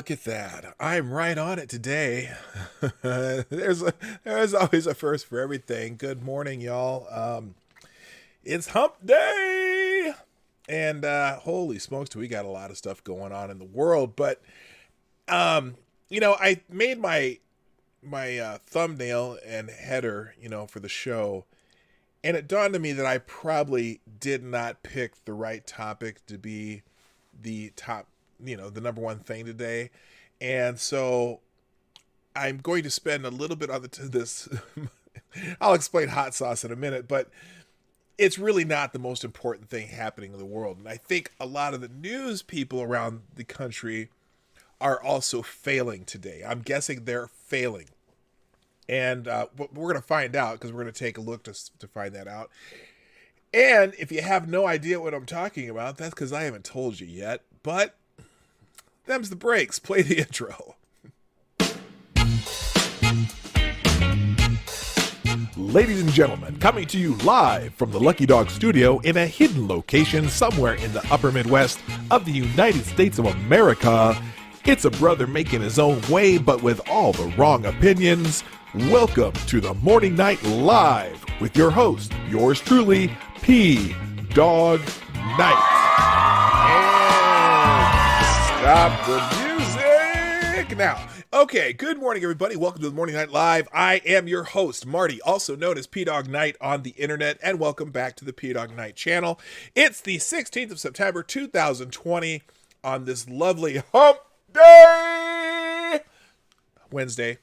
Look at that. I'm right on it today. there's always a first for everything. Good morning, y'all. It's hump day. And holy smokes, we got a lot of stuff going on in the world. But, I made my thumbnail and header, for the show. And it dawned on me that I probably did not pick the right topic to be the top, the number one thing today. And so I'm going to spend a little bit on this. I'll explain hot sauce in a minute, but it's really not the most important thing happening in the world. And I think a lot of the news people around the country are also failing today. I'm guessing they're failing. And we're going to find out because we're going to take a look to find that out. And if you have no idea what I'm talking about, that's because I haven't told you yet. But them's the breaks. Play the intro. Ladies and gentlemen, coming to you live from the Lucky Dog studio in a hidden location somewhere in the upper Midwest of the United States of America, it's a brother making his own way, but with all the wrong opinions. Welcome to the Morning Night Live with your host, yours truly, PDawg Knight. And stop the music now. Okay, good morning, everybody. Welcome to the Morning Night Live. I am your host, Marty, also known as PDawgKnight on the internet, and welcome back to the Dawg Knight Channel. It's the 16th of September, 2020, on this lovely hump day Wednesday.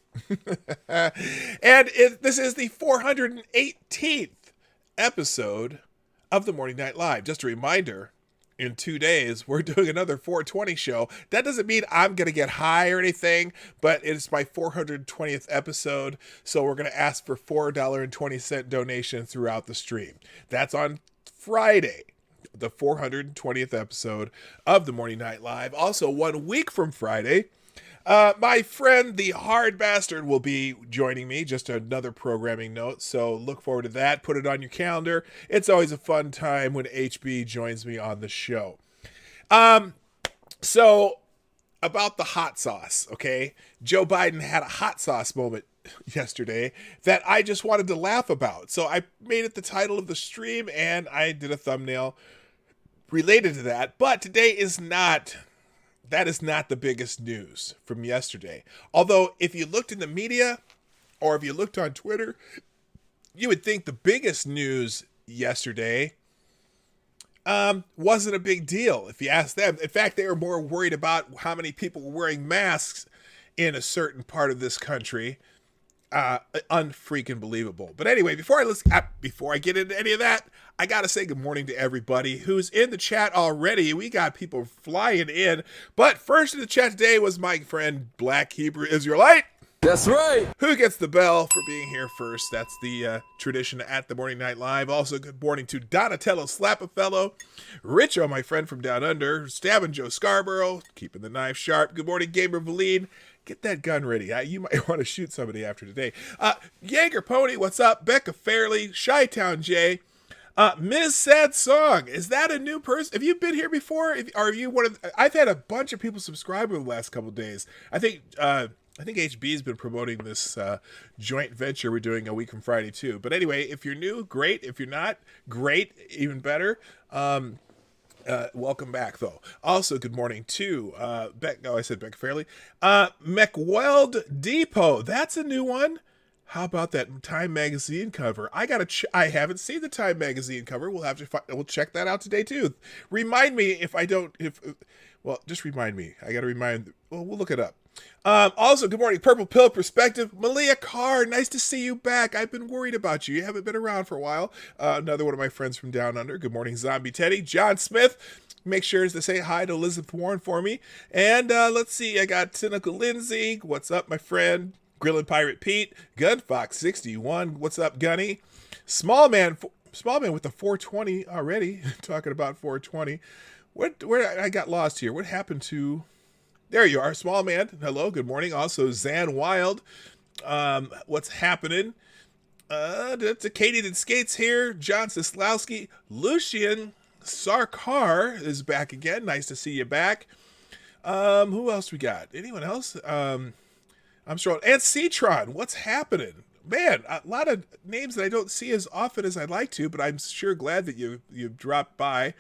And this is the 418th episode of the Morning Night Live. Just a reminder, in 2 days, we're doing another 420 show. That doesn't mean I'm going to get high or anything, but it's my 420th episode, so we're going to ask for $4.20 donation throughout the stream. That's on Friday, the 420th episode of the Morning Night Live. Also, 1 week from Friday, my friend, the Hard Bastard, will be joining me. Just another programming note, so look forward to that. Put it on your calendar. It's always a fun time when HB joins me on the show. So, about the hot sauce, okay? Joe Biden had a hot sauce moment yesterday that I just wanted to laugh about. So I made it the title of the stream, and I did a thumbnail related to that. But today is not... That is not the biggest news from yesterday. Although, if you looked in the media or if you looked on Twitter, you would think the biggest news yesterday wasn't a big deal, if you ask them. In fact, they were more worried about how many people were wearing masks in a certain part of this country. Unfreaking believable. But anyway, before I get into any of that, I gotta say good morning to everybody who's in the chat already. We got people flying in, but first in the chat today was my friend Black Hebrew Israelite. That's right. Who gets the bell for being here first? That's the tradition at the Morning Night Live. Also, good morning to Donatello Slapafellow, Richo, my friend from down under, Stabbing Joe Scarborough, keeping the knife sharp. Good morning, Gamer Valine. Get that gun ready. You might want to shoot somebody after today. Jaeger Pony, what's up? Becca Farley, Chi-Town J, Ms. Sad Song. Is that a new person? Have you been here before? Are you one of? I've had a bunch of people subscribe over the last couple of days. I think HB's been promoting this joint venture we're doing a week from Friday too. But anyway, if you're new, great. If you're not, great, even better. Welcome back, though. Also, good morning to I said Becca Fairley. McWeld Depot. That's a new one. How about that Time Magazine cover? I haven't seen the Time Magazine cover. We'll have to we'll check that out today too. Remind me if I don't. Just remind me. I got to remind. Well, we'll look it up. Also, good morning, Purple Pill Perspective. Malia Carr, nice to see you back. I've been worried about you. You haven't been around for a while. Another one of my friends from down under. Good morning, Zombie Teddy. John Smith, make sure to say hi to Elizabeth Warren for me. And let's see, I got Cynical Lindsay. What's up, my friend? Grillin' Pirate Pete. Gunfox61. What's up, Gunny? Small man with the 420 already. Talking about 420. Where I got lost here. What happened to... There you are, Small Man. Hello, good morning. Also, Zan Wild. What's happening? To Katie that skates here. John Sislowski. Lucian Sarkar is back again. Nice to see you back. Who else we got? Anyone else? I'm sure. And Citron, what's happening? Man, a lot of names that I don't see as often as I'd like to, but I'm sure glad that you dropped by.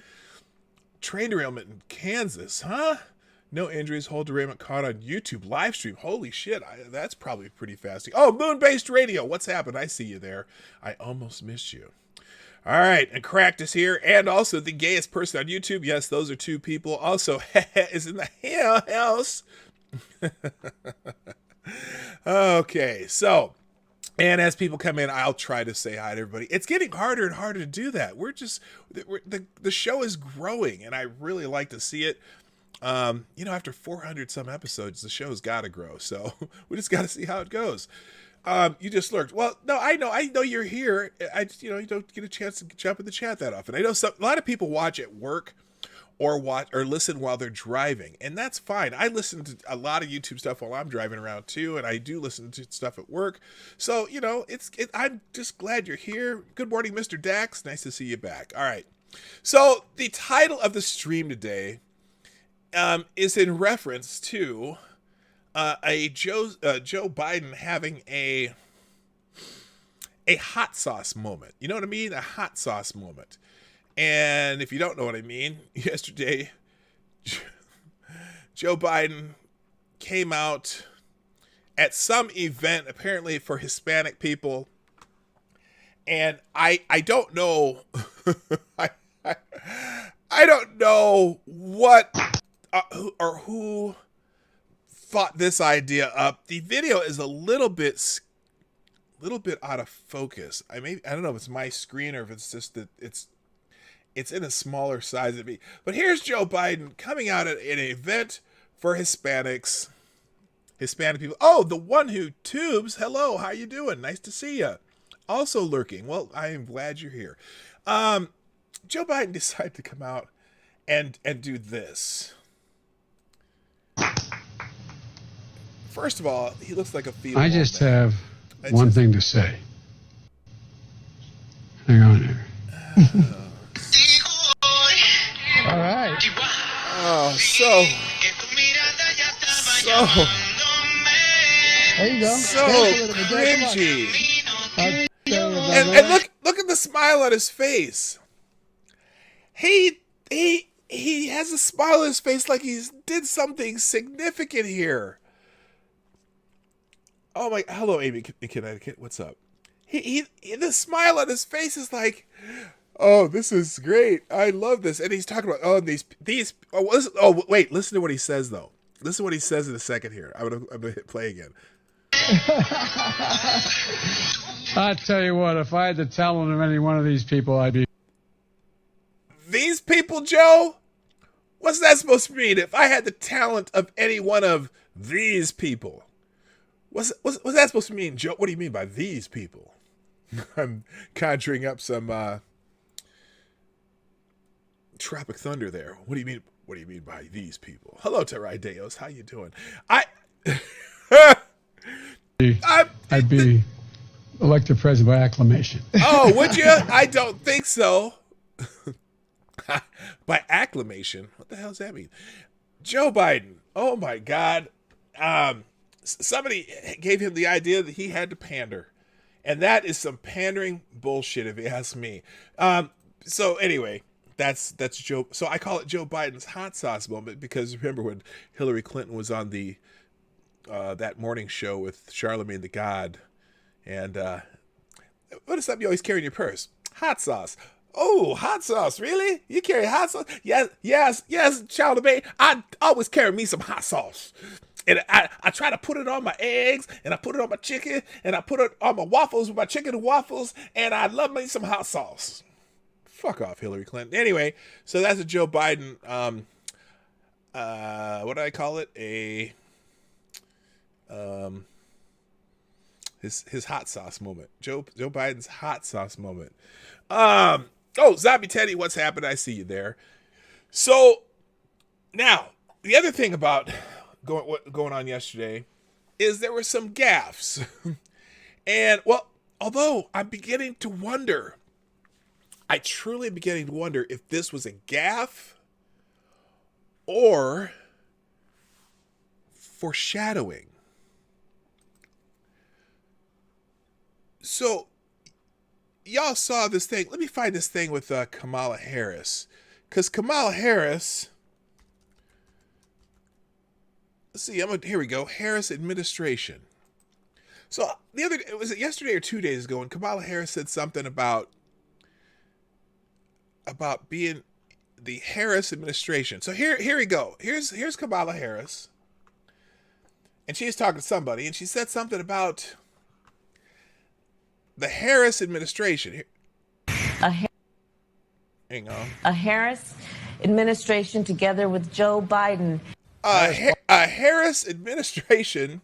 Train derailment in Kansas, huh? No injuries, whole derailment caught on YouTube live stream. Holy shit, that's probably pretty fast. Oh, Moon-Based Radio, what's happened? I see you there. I almost missed you. All right, and Cracked is here, and also the gayest person on YouTube. Yes, those are two people. Also, is in the house. Okay, so, and as people come in, I'll try to say hi to everybody. It's getting harder and harder to do that. The show is growing, and I really like to see it. After 400 some episodes, the show's got to grow. So we just got to see how it goes. You just lurked. Well, no, I know you're here. You don't get a chance to jump in the chat that often. I know a lot of people watch at work or listen while they're driving, and that's fine. I listen to a lot of YouTube stuff while I'm driving around too, and I do listen to stuff at work. So, I'm just glad you're here. Good morning, Mr. Dax. Nice to see you back. All right. So the title of the stream today is in reference to Joe Biden having a hot sauce moment. You know what I mean? A hot sauce moment. And if you don't know what I mean, yesterday, Joe Biden came out at some event, apparently for Hispanic people. And I don't know, I don't know what who thought this idea up. The video is a little bit out of focus. I don't know if it's my screen or if it's just that it's in a smaller size than me. But here's Joe Biden coming out at an event for Hispanic people. Oh, the one who tubes. Hello, how you doing? Nice to see you. Also lurking. Well, I am glad you're here. Joe Biden decided to come out and do this. First of all, he looks like a fetal. I just have one thing to say. Hang on here. All right. Oh, so. There you go. So cringy. And look at the smile on his face. He has a smile on his face like he did something significant here. Oh my! Hello, Amy in Connecticut. What's up? The smile on his face is like, oh, this is great. I love this. And he's talking about these. Oh, wait. Listen to what he says though. Listen to what he says in a second here. I'm gonna hit play again. I tell you what, if I had the talent of any one of these people, I'd be. These people, Joe? What's that supposed to mean? If I had the talent of any one of these people. What's that supposed to mean, Joe? What do you mean by these people? I'm conjuring up some Tropic Thunder there. What do you mean? What do you mean by these people? Hello, Terai Deos. How you doing? I'd be elected president by acclamation. Oh, would you? I don't think so. By acclamation? What the hell does that mean? Joe Biden. Oh my God. Somebody gave him the idea that he had to pander. And that is some pandering bullshit if you ask me. So anyway, that's Joe. So I call it Joe Biden's hot sauce moment because remember when Hillary Clinton was on the that morning show with Charlemagne the God. And what is something you always carry in your purse? Hot sauce. Oh, hot sauce, really? You carry hot sauce? Yes, Charlemagne. I always carry me some hot sauce. And I try to put it on my eggs, and I put it on my chicken, and I put it on my waffles with my chicken and waffles, and I love me some hot sauce. Fuck off, Hillary Clinton. Anyway, so that's a Joe Biden, what do I call it? His hot sauce moment. Joe Biden's hot sauce moment. Oh, Zombie Teddy, what's happened? I see you there. So, now, the other thing about going on yesterday is there were some gaffes. And, well, although I'm beginning to wonder, I truly am beginning to wonder if this was a gaffe or foreshadowing. So, y'all saw this thing. Let me find this thing with Kamala Harris. Because Kamala Harris... Let's see, here we go. Harris administration. So, the other day, was it yesterday or 2 days ago, when Kamala Harris said something about being the Harris administration. So here we go. Here's Kamala Harris. And she's talking to somebody, and she said something about the Harris administration. Hang on. A Harris administration together with Joe Biden. A Harris administration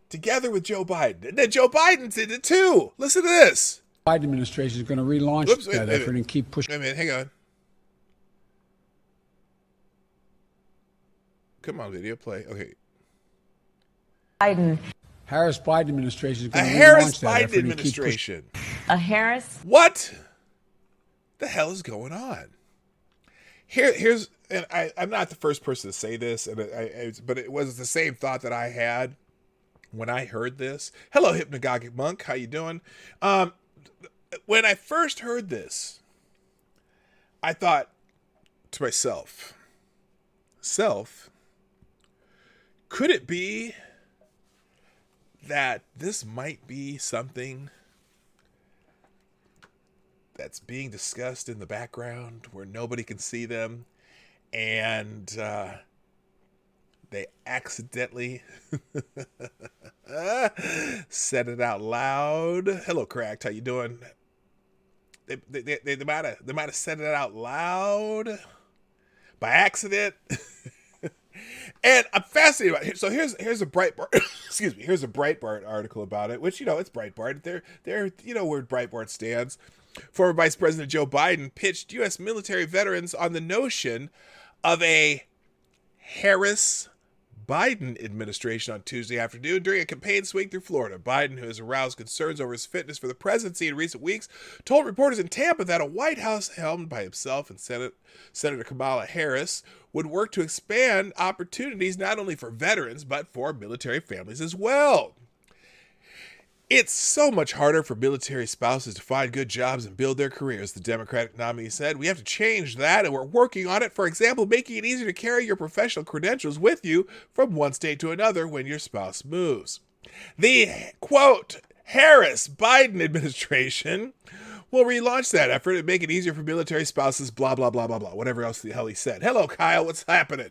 together with Joe Biden. And then Joe Biden did it too. Listen to this. Biden administration is going to relaunch that effort and keep pushing. Wait a minute, hang on. Come on, video play. Okay. Biden. Harris Biden administration is going to Harris relaunch that Biden effort administration. A Harris. What the hell is going on? Here's, and I'm not the first person to say this, but it was the same thought that I had when I heard this. Hello, hypnagogic monk. How you doing? When I first heard this, I thought to myself, could it be that this might be something that's being discussed in the background where nobody can see them, and they accidentally said it out loud? Hello, Cracked. How you doing? They might have said it out loud by accident. And I'm fascinated about it. So here's a Breitbart. Excuse me. Here's a Breitbart article about it, which, it's Breitbart. They're where Breitbart stands. Former Vice President Joe Biden pitched U.S. military veterans on the notion of a Harris Biden administration on Tuesday afternoon during a campaign swing through Florida. Biden, who has aroused concerns over his fitness for the presidency in recent weeks, told reporters in Tampa that a White House helmed by himself and Senator Kamala Harris would work to expand opportunities not only for veterans, but for military families as well. It's so much harder for military spouses to find good jobs and build their careers, the Democratic nominee said. We have to change that, and we're working on it. For example, making it easier to carry your professional credentials with you from one state to another when your spouse moves. The, quote, Harris Biden administration will relaunch that effort and make it easier for military spouses, blah, blah, blah, blah, blah, whatever else the hell he said. Hello, Kyle, what's happening?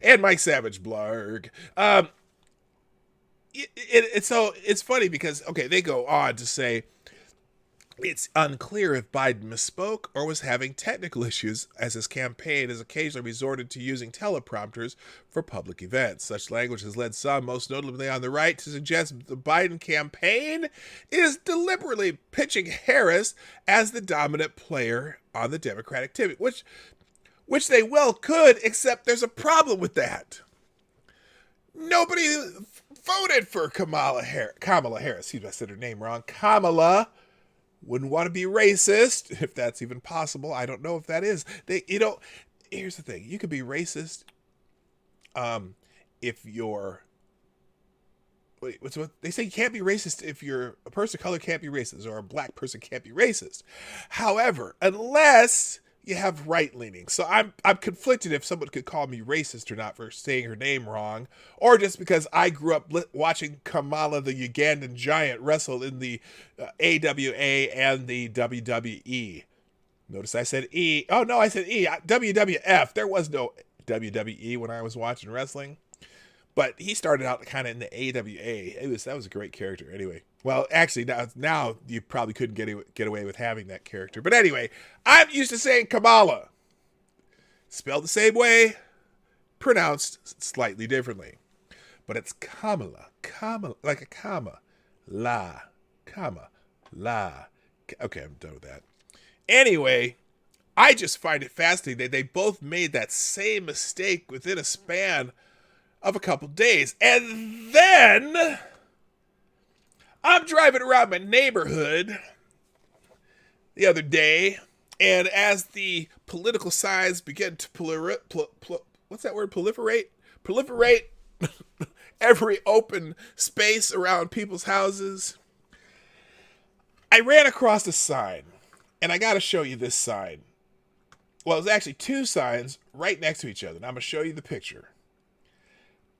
And Mike Savage, blarg. It's funny because, okay, they go on to say it's unclear if Biden misspoke or was having technical issues, as his campaign has occasionally resorted to using teleprompters for public events. Such language has led some, most notably on the right, to suggest the Biden campaign is deliberately pitching Harris as the dominant player on the Democratic ticket, which they well could, except there's a problem with that. Nobody voted for Kamala Harris. Excuse me, I said her name wrong. Kamala wouldn't want to be racist, if that's even possible. I don't know if that is. Here's the thing. You could be racist if you're... Wait, what's what? They say you can't be racist if you're... A person of color can't be racist, or a black person can't be racist. However, unless you have right-leaning. So I'm conflicted if someone could call me racist or not for saying her name wrong, or just because I grew up watching Kamala the Ugandan giant wrestle in the AWA and the WWE. Notice I said E. Oh, no, I said E. WWF. There was no WWE when I was watching wrestling. But he started out kind of in the AWA. That was a great character anyway. Well, actually, now you probably couldn't get away with having that character. But anyway, I'm used to saying Kamala. Spelled the same way, pronounced slightly differently. But it's Kamala, like a comma. La, comma, la. Okay, I'm done with that. Anyway, I just find it fascinating that they both made that same mistake within a span of a couple days. And then I'm driving around my neighborhood the other day, and as the political sides begin to proliferate every open space around people's houses. I ran across a sign, and I got to show you this sign. Well, it's actually two signs right next to each other. And I'm going to show you the picture.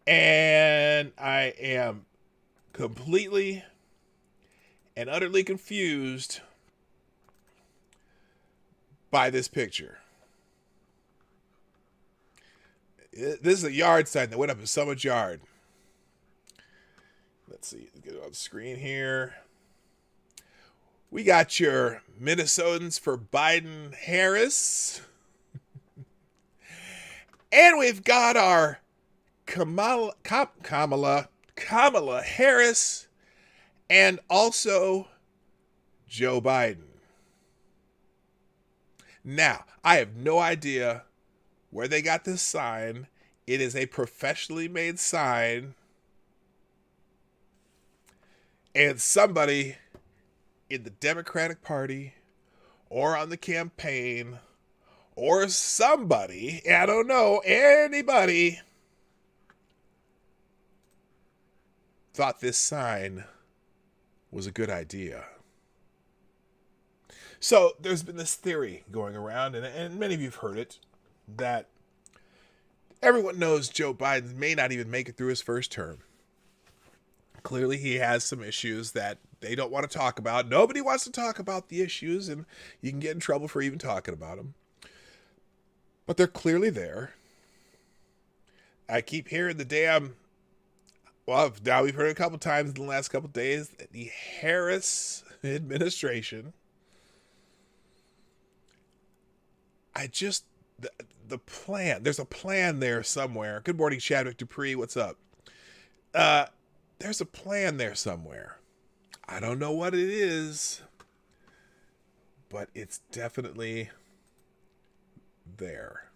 And I am completely and utterly confused by this picture. This is a yard sign that went up in someone's yard. Let's see, get it on the screen here. We got your Minnesotans for Biden Harris. And we've got our Kamala Harris and also Joe Biden. Now, I have no idea where they got this sign. It is a professionally made sign. And somebody in the Democratic Party or on the campaign or somebody, I don't know, anybody thought this sign was a good idea. So there's been this theory going around, and many of you have heard it, that everyone knows Joe Biden may not even make it through his first term. Clearly he has some issues that they don't want to talk about. Nobody wants to talk about the issues, and you can get in trouble for even talking about them. But they're clearly there. I keep hearing the damn, well, now we've heard it a couple times in the last couple days, the Harris administration. The plan, there's a plan there somewhere. Good morning, Chadwick Dupree, what's up? There's a plan there somewhere. I don't know what it is, but it's definitely there.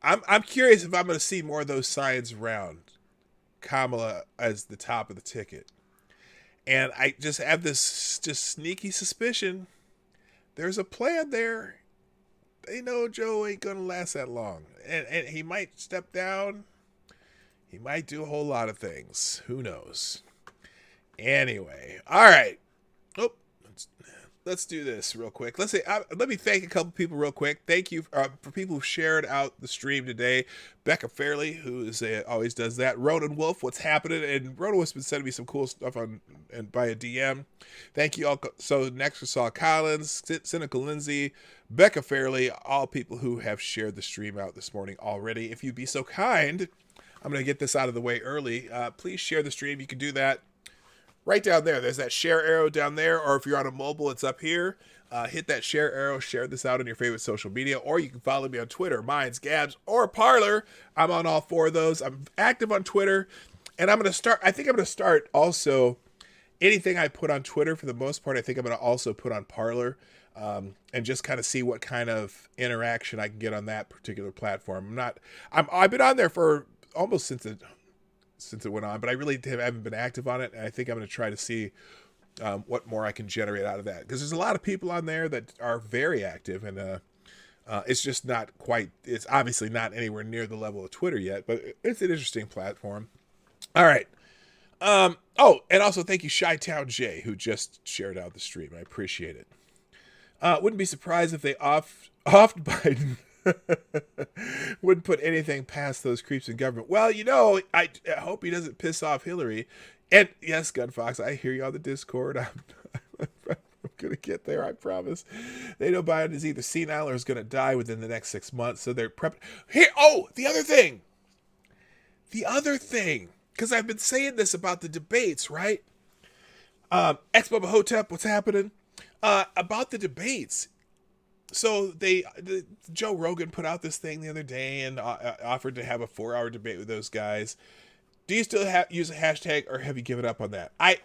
I'm curious if I'm going to see more of those signs around Kamala as the top of the ticket. And I just have this just sneaky suspicion there's a plan there. They know Joe ain't going to last that long. And he might step down. He might do a whole lot of things. Who knows? Anyway. All right. Oh, let's do this real quick. Let me thank a couple people real quick. Thank you for people who shared out the stream today. Becca Farley, who always does that. Ronan Wolf, what's happening? And Ronan Wolf's been sending me some cool stuff by a DM. Thank you all. So next we saw Collins, Cynical Lindsay, Becca Farley, all people who have shared the stream out this morning already. If you'd be so kind, I'm going to get this out of the way early. Please share the stream. You can do that right down there. There's that share arrow down there, or if you're on a mobile, it's up here. Hit that share arrow, share this out on your favorite social media, or you can follow me on Twitter, Minds, Gabs, or Parler. I'm on all four of those. I'm active on Twitter, and I think I'm going to start also anything I put on Twitter for the most part. I think I'm going to also put on Parler, and just kind of see what kind of interaction I can get on that particular platform. I've been on there for almost since it went on, but I really haven't been active on it. And I think I'm going to try to see what more I can generate out of that, because there's a lot of people on there that are very active, and it's just not quite, it's obviously not anywhere near the level of Twitter yet, but it's an interesting platform. All right. Oh, and also thank you, Chi-Town J, who just shared out the stream. I appreciate it. Wouldn't be surprised if they offed Biden. Wouldn't put anything past those creeps in government. Well, I hope he doesn't piss off Hillary. And yes, Gunfox, I hear you on the Discord. I'm going to get there, I promise. They know Biden is either senile or is going to die within the next 6 months, so they're prepped. Here, the other thing, because I've been saying this about the debates, right? Ex-Bubba Hotep, what's happening? About the debates. So Joe Rogan put out this thing the other day and offered to have a 4-hour debate with those guys. Do you still use a hashtag, or have you given up on that? I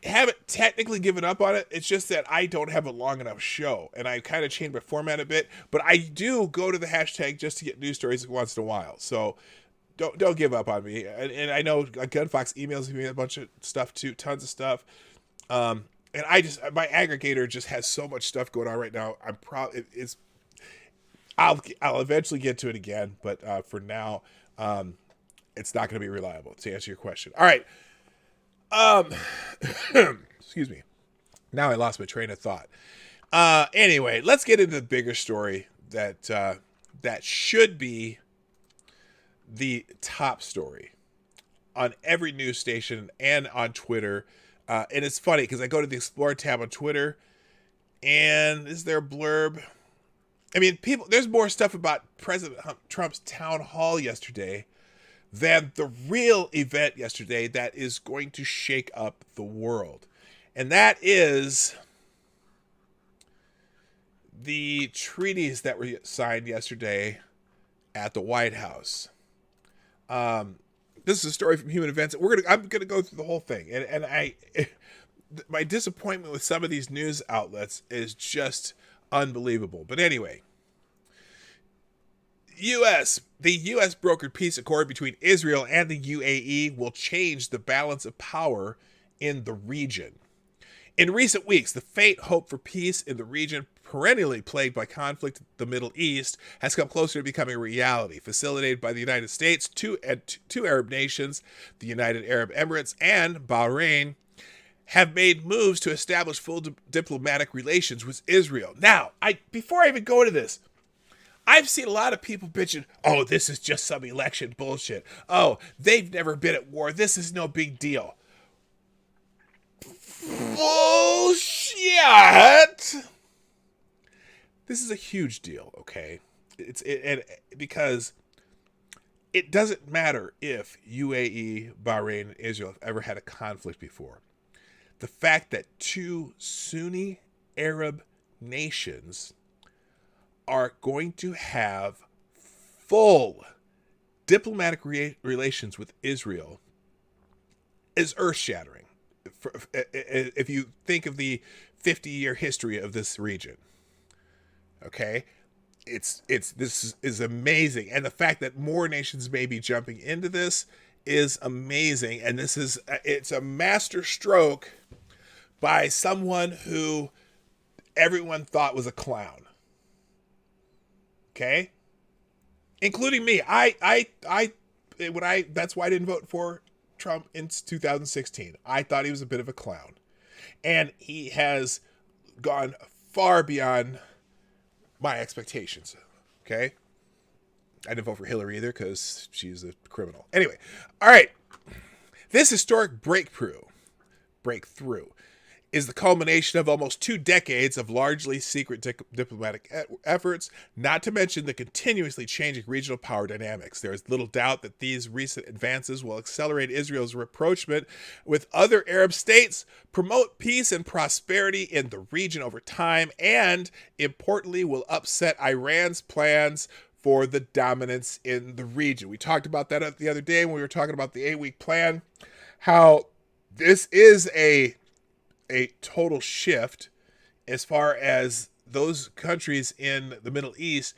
haven't technically given up on it. It's just that I don't have a long enough show, and I kind of changed my format a bit. But I do go to the hashtag just to get news stories once in a while. So don't give up on me. And I know Gunfox emails me a bunch of stuff too, tons of stuff. And my aggregator just has so much stuff going on right now. I'll eventually get to it again, but for now, It's not going to be reliable, to answer your question. All right. Excuse me. Now I lost my train of thought. Anyway, let's get into the bigger story that should be the top story on every news station and on Twitter. And it's funny because I go to the Explore tab on Twitter, and is there a blurb? I mean, there's more stuff about President Trump's town hall yesterday than the real event yesterday that is going to shake up the world. And that is the treaties that were signed yesterday at the White House. This is a story from Human Events. I'm gonna go through the whole thing, and my disappointment with some of these news outlets is just unbelievable. But anyway, the U.S. brokered peace accord between Israel and the UAE will change the balance of power in the region. In recent weeks, the faint hope for peace in the region, perennially plagued by conflict in the Middle East, has come closer to becoming a reality. Facilitated by the United States, two Arab nations, the United Arab Emirates and Bahrain, have made moves to establish full diplomatic relations with Israel. Now, before I even go into this, I've seen a lot of people bitching, oh, this is just some election bullshit. Oh, they've never been at war. This is no big deal. Bullshit! This is a huge deal, okay? Because it doesn't matter if UAE, Bahrain, and Israel have ever had a conflict before. The fact that two Sunni Arab nations are going to have full diplomatic relations with Israel is earth-shattering. If you think of the 50-year history of this region, okay, this is amazing, and the fact that more nations may be jumping into this is amazing, and it's a master stroke by someone who everyone thought was a clown. Okay, including me. That's why I didn't vote for Trump in 2016. I thought he was a bit of a clown, and he has gone far beyond my expectations. Okay, I didn't vote for Hillary either because she's a criminal. Anyway, all right, this historic breakthrough is the culmination of almost 2 decades of largely secret diplomatic efforts, not to mention the continuously changing regional power dynamics. There is little doubt that these recent advances will accelerate Israel's rapprochement with other Arab states, promote peace and prosperity in the region over time, and, importantly, will upset Iran's plans for the dominance in the region. We talked about that the other day when we were talking about the 8-week plan, how this is a total shift as far as those countries in the Middle East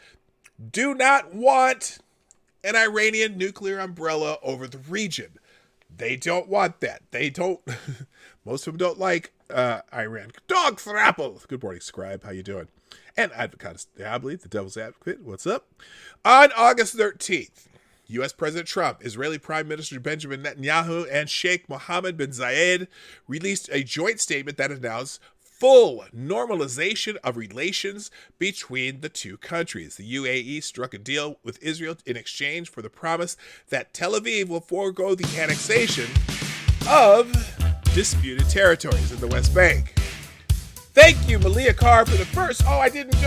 do not want an Iranian nuclear umbrella over the region. They don't want that. They don't. Most of them don't like Iran. Dog Thrapple. Good morning, Scribe. How you doing? And Advocate Diabli, the Devil's Advocate. What's up? On August 13th, U.S. President Trump, Israeli Prime Minister Benjamin Netanyahu, and Sheikh Mohammed bin Zayed released a joint statement that announced full normalization of relations between the two countries. The UAE struck a deal with Israel in exchange for the promise that Tel Aviv will forego the annexation of disputed territories in the West Bank. Thank you, Malia Carr, for the first. I didn't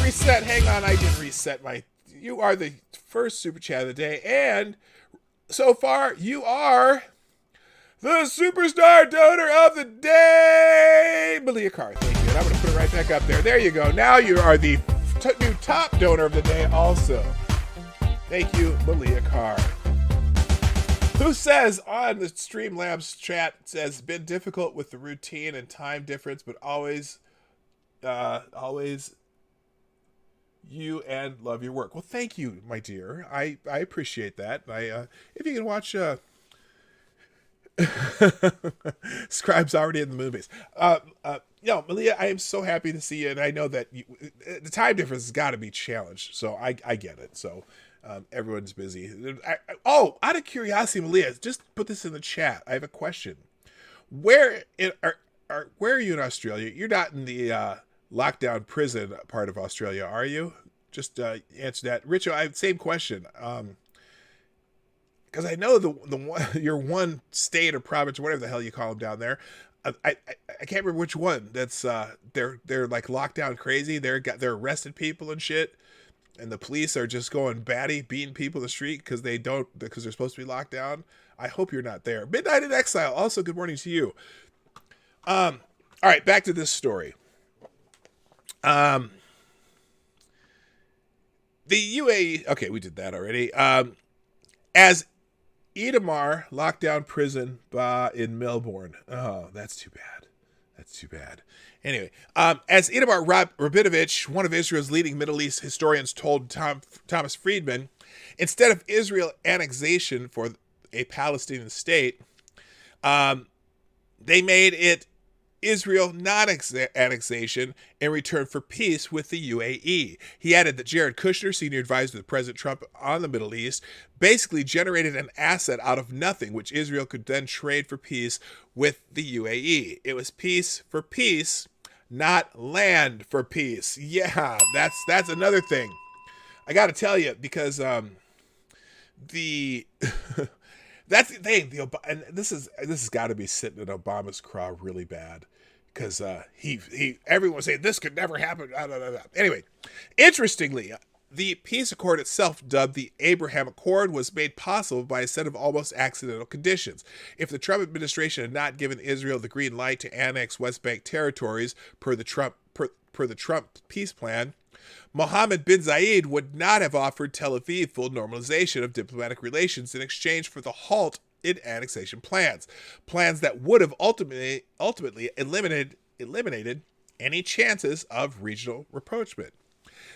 reset. Hang on, I didn't reset my. You are the first super chat of the day, and so far you are the superstar donor of the day, Malia Carr. Thank you, and I'm going to put it right back up there. There you go. Now you are the new top donor of the day also. Thank you, Malia Carr. Who says on the Streamlabs chat, says, been difficult with the routine and time difference, but always you and love your work. Well, thank you, my dear. I appreciate that. If you can watch Scribe's already in the movies. Malia, I am so happy to see you, and I know that the time difference has got to be challenged, so I get it. So Everyone's busy. Out of curiosity, Malia, just put this in the chat. I have a question. Where are you in Australia? You're not in the lockdown prison part of Australia, are you? Just answer that, Richo. I have same question. Because I know the one your one state or province or whatever the hell you call them down there. I can't remember which one. That's they're like locked down crazy. They're arresting people and shit, and the police are just going batty, beating people in the street because they're supposed to be locked down. I hope you're not there. Midnight in Exile. Also, good morning to you. All right, back to this story. The UAE. Okay, we did that already. As Edamar locked down prison in Melbourne. Oh, that's too bad. That's too bad. Anyway, as Edamar Rabinovich, one of Israel's leading Middle East historians, told Thomas Friedman, instead of Israel annexation for a Palestinian state, they made it Israel non-annexation in return for peace with the UAE. He added that Jared Kushner, senior advisor to President Trump on the Middle East, basically generated an asset out of nothing, which Israel could then trade for peace with the UAE. It was peace for peace, not land for peace. Yeah, that's another thing. I got to tell you, because that's the thing. And this has got to be sitting in Obama's craw really bad, because everyone was saying this could never happen. Anyway, interestingly, the peace accord itself, dubbed the Abraham Accord, was made possible by a set of almost accidental conditions. If the Trump administration had not given Israel the green light to annex West Bank territories per the Trump peace plan, Mohammed bin Zayed would not have offered Tel Aviv full normalization of diplomatic relations in exchange for the halt in annexation plans that would have ultimately eliminated any chances of regional rapprochement.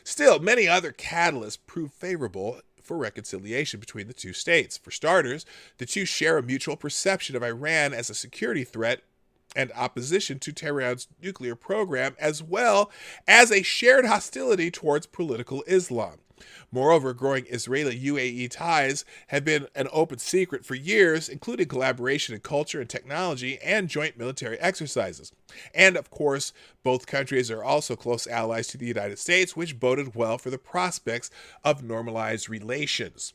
Still, many other catalysts proved favorable for reconciliation between the two states. For starters, the two share a mutual perception of Iran as a security threat and opposition to Tehran's nuclear program, as well as a shared hostility towards political Islam. Moreover, growing Israeli-UAE ties have been an open secret for years, including collaboration in culture and technology and joint military exercises. And, of course, both countries are also close allies to the United States, which boded well for the prospects of normalized relations.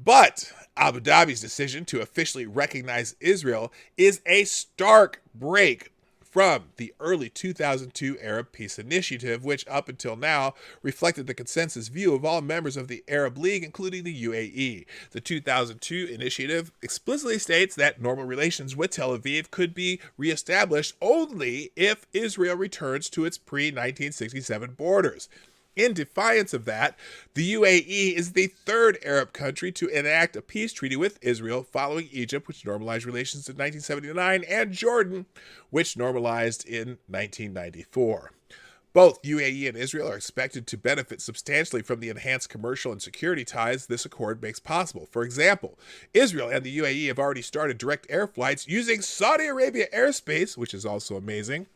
But Abu Dhabi's decision to officially recognize Israel is a stark break from the early 2002 Arab Peace Initiative, which up until now reflected the consensus view of all members of the Arab League, including the UAE. The 2002 initiative explicitly states that normal relations with Tel Aviv could be reestablished only if Israel returns to its pre-1967 borders. In defiance of that, the UAE is the third Arab country to enact a peace treaty with Israel, following Egypt, which normalized relations in 1979, and Jordan, which normalized in 1994. Both UAE and Israel are expected to benefit substantially from the enhanced commercial and security ties this accord makes possible. For example, Israel and the UAE have already started direct air flights using Saudi Arabia airspace, which is also amazing.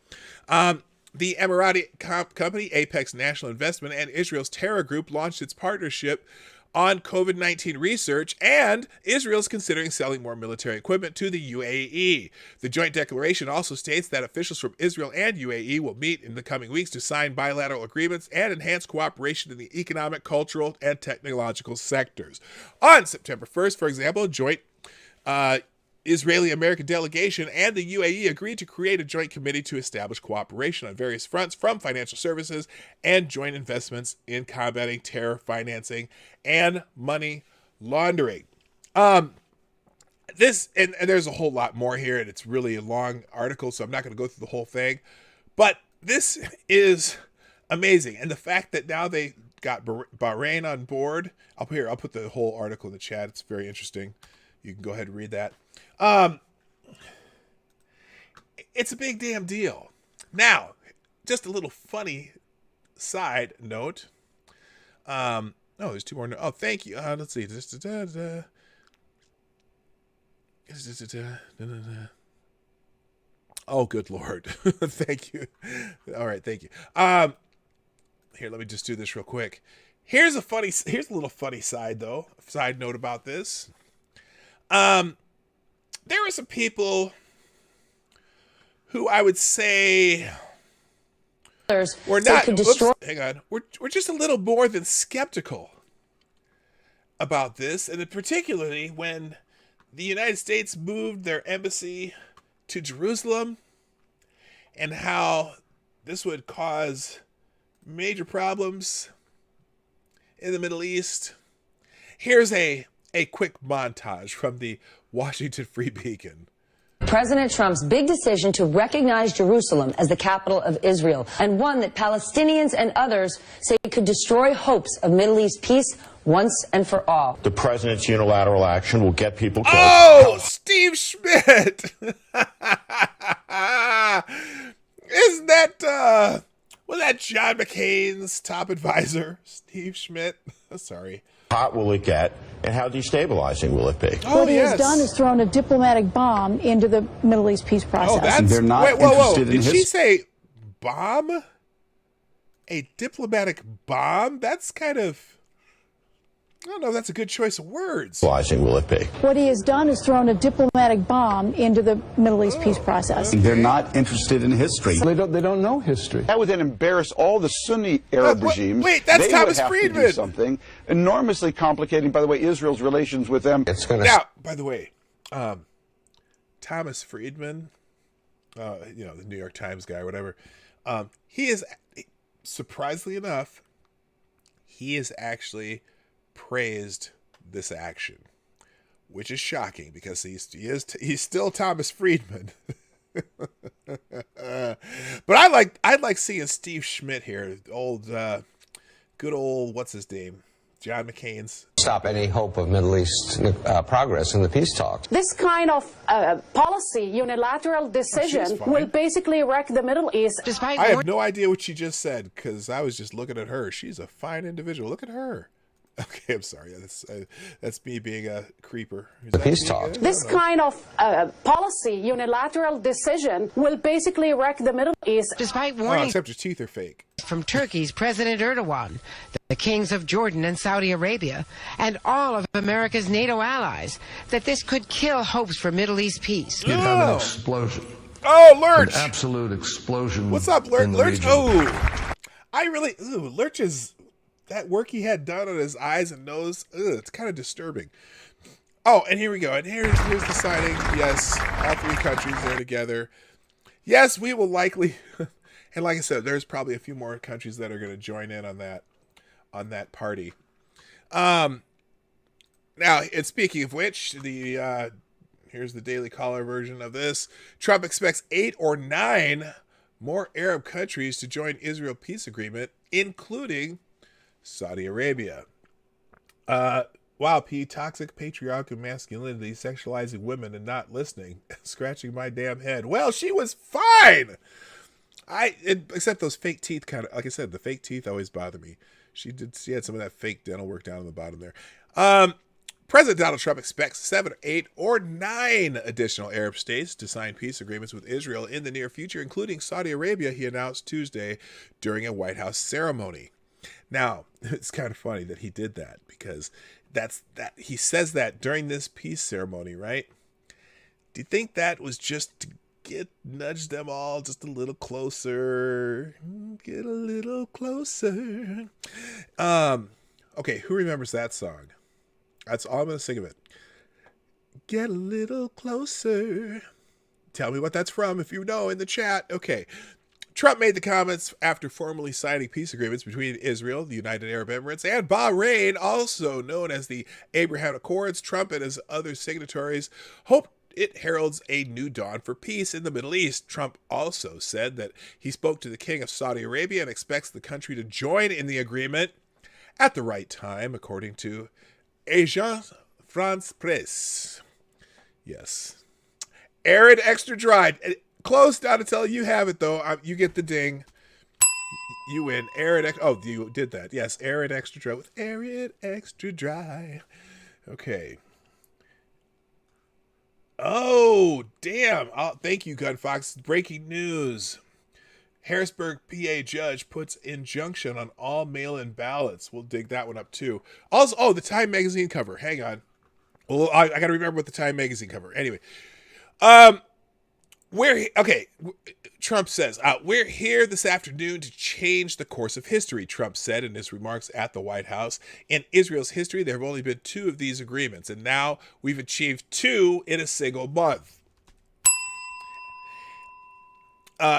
The Emirati company Apex National Investment and Israel's Terra Group launched its partnership on COVID-19 research, and Israel is considering selling more military equipment to the UAE. The joint declaration also states that officials from Israel and UAE will meet in the coming weeks to sign bilateral agreements and enhance cooperation in the economic, cultural, and technological sectors. On September 1st, for example, a joint Israeli-American delegation and the UAE agreed to create a joint committee to establish cooperation on various fronts, from financial services and joint investments in combating terror financing and money laundering. This and there's a whole lot more here, and it's really a long article, so I'm not going to go through the whole thing. But this is amazing, and the fact that now they got Bahrain on board. I'll put the whole article in the chat. It's very interesting. You can go ahead and read that. It's a big damn deal. Now, just a little funny side note. Oh, there's two more. Oh, thank you. Let's see. Oh, good Lord. Thank you. All right. Thank you. Here, let me just do this real quick. Here's a little funny side note about this. There are some people who I would say we're not. Hang on, we're just a little more than skeptical about this, and particularly when the United States moved their embassy to Jerusalem, and how this would cause major problems in the Middle East. Here's a quick montage from the Washington Free Beacon. President Trump's big decision to recognize Jerusalem as the capital of Israel, and one that Palestinians and others say could destroy hopes of Middle East peace once and for all. The president's unilateral action will get people killed. Oh, Steve Schmidt! Isn't that, was that John McCain's top advisor, Steve Schmidt? Sorry. How hot will it get, and how destabilizing will it be? What he has done is thrown a diplomatic bomb into the Middle East peace process. Oh, that's... They're not whoa. Did she say bomb? A diplomatic bomb? That's kind of... I don't know if that's a good choice of words. Destabilizing will it be? What he has done is thrown a diplomatic bomb into the Middle East peace process. Okay. They're not interested in history. They don't know history. That would then embarrass all the Sunni Arab regimes. Wait, that's Thomas Friedman. To do something enormously complicating, by the way, Israel's relations with them. Now, by the way, Thomas Friedman, the New York Times guy or whatever, he is, surprisingly enough, he is actually praised this action, which is shocking because he's still Thomas Friedman. But I like seeing Steve Schmidt here, good old what's his name, John McCain's. Stop any hope of Middle East progress in the peace talks. This kind of policy, unilateral decision, will basically wreck the Middle East. I have no idea what she just said because I was just looking at her. She's a fine individual. Look at her. Okay, I'm sorry. That's me being a creeper. The peace talk. This kind of policy, unilateral decision, will basically wreck the Middle East. Despite warnings except your teeth are fake. From Turkey's President Erdogan, the kings of Jordan and Saudi Arabia, and all of America's NATO allies, that this could kill hopes for Middle East peace. You'd have an explosion. Oh, Lurch! An absolute explosion. What's up, Lurch? Lurch? Lurch is... That work he had done on his eyes and nose, it's kind of disturbing. Oh, and here we go. And here's the signing. Yes, all three countries are together. Yes, we will likely, and like I said, there's probably a few more countries that are going to join in on that party. Now, and speaking of which, here's the Daily Caller version of this. Trump expects 8 or 9 more Arab countries to join Israel peace agreement, including Saudi Arabia. Wow, P, toxic patriarchal masculinity, sexualizing women and not listening, scratching my damn head. Well, she was fine. Except those fake teeth kind of, like I said, the fake teeth always bother me. She had some of that fake dental work down on the bottom there. President Donald Trump expects 7, 8, or 9 additional Arab states to sign peace agreements with Israel in the near future, including Saudi Arabia, he announced Tuesday during a White House ceremony. Now, it's kind of funny that he did that because he says that during this peace ceremony, right? Do you think that was just to nudge them all just a little closer? Get a little closer. Okay, who remembers that song? That's all I'm going to sing of it. Get a little closer. Tell me what that's from if you know in the chat. Okay. Trump made the comments after formally signing peace agreements between Israel, the United Arab Emirates, and Bahrain, also known as the Abraham Accords. Trump and his other signatories hope it heralds a new dawn for peace in the Middle East. Trump also said that he spoke to the King of Saudi Arabia and expects the country to join in the agreement at the right time, according to Agence France Presse. Yes. Arid extra dry. Close, Donatello. You have it, though. You get the ding. You win. Arid. Oh, you did that. Yes, arid extra dry with arid extra dry. Okay. Oh, damn. Oh, thank you, Gunfox. Breaking news. Harrisburg, PA judge puts injunction on all mail-in ballots. We'll dig that one up too. Also, the Time magazine cover. Hang on. Well, I got to remember what the Time magazine cover. Anyway, Trump says, we're here this afternoon to change the course of history, Trump said in his remarks at the White House. In Israel's history, there have only been 2 of these agreements, and now we've achieved 2 in a single month.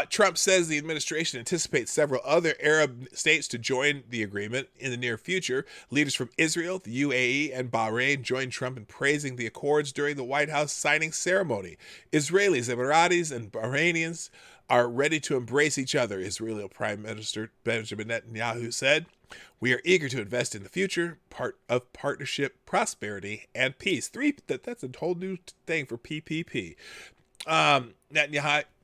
Trump says the administration anticipates several other Arab states to join the agreement in the near future. Leaders from Israel, the UAE, and Bahrain joined Trump in praising the accords during the White House signing ceremony. Israelis, Emiratis, and Bahrainians are ready to embrace each other, Israeli Prime Minister Benjamin Netanyahu said. We are eager to invest in the future, part of partnership, prosperity, and peace. That's a whole new thing for PPP.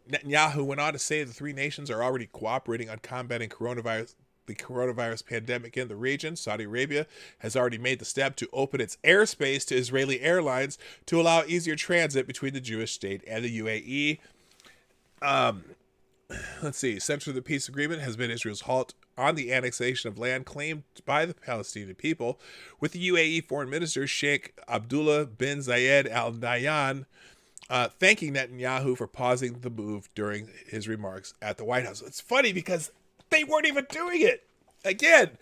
Netanyahu went on to say the 3 nations are already cooperating on combating the coronavirus pandemic in the region. Saudi Arabia has already made the step to open its airspace to Israeli airlines to allow easier transit between the Jewish state and the UAE. Let's see. Central to the peace agreement has been Israel's halt on the annexation of land claimed by the Palestinian people, with the UAE Foreign Minister Sheikh Abdullah bin Zayed Al Nahyan thanking Netanyahu for pausing the move during his remarks at the White House. It's funny because they weren't even doing it. Again,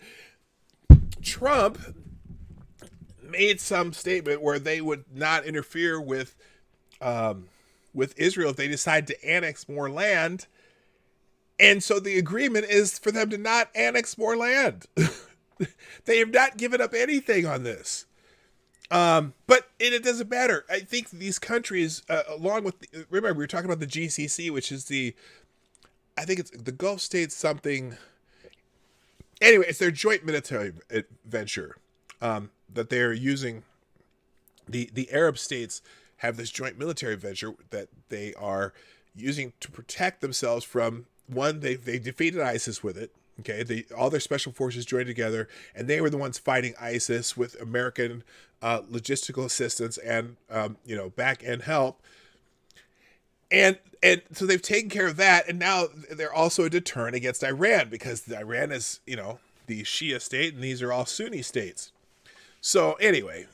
Trump made some statement where they would not interfere with Israel if they decide to annex more land. And so the agreement is for them to not annex more land. They have not given up anything on this. But it doesn't matter. I think these countries, along with, remember, we were talking about the GCC, which is I think it's the Gulf states something. Anyway, it's their joint military venture that they're using. The Arab states have this joint military venture that they are using to protect themselves from, one, they defeated ISIS with it. Okay, all their special forces joined together, and they were the ones fighting ISIS with American logistical assistance and back end help. And so they've taken care of that, and now they're also a deterrent against Iran, because Iran is the Shia state, and these are all Sunni states. So anyway,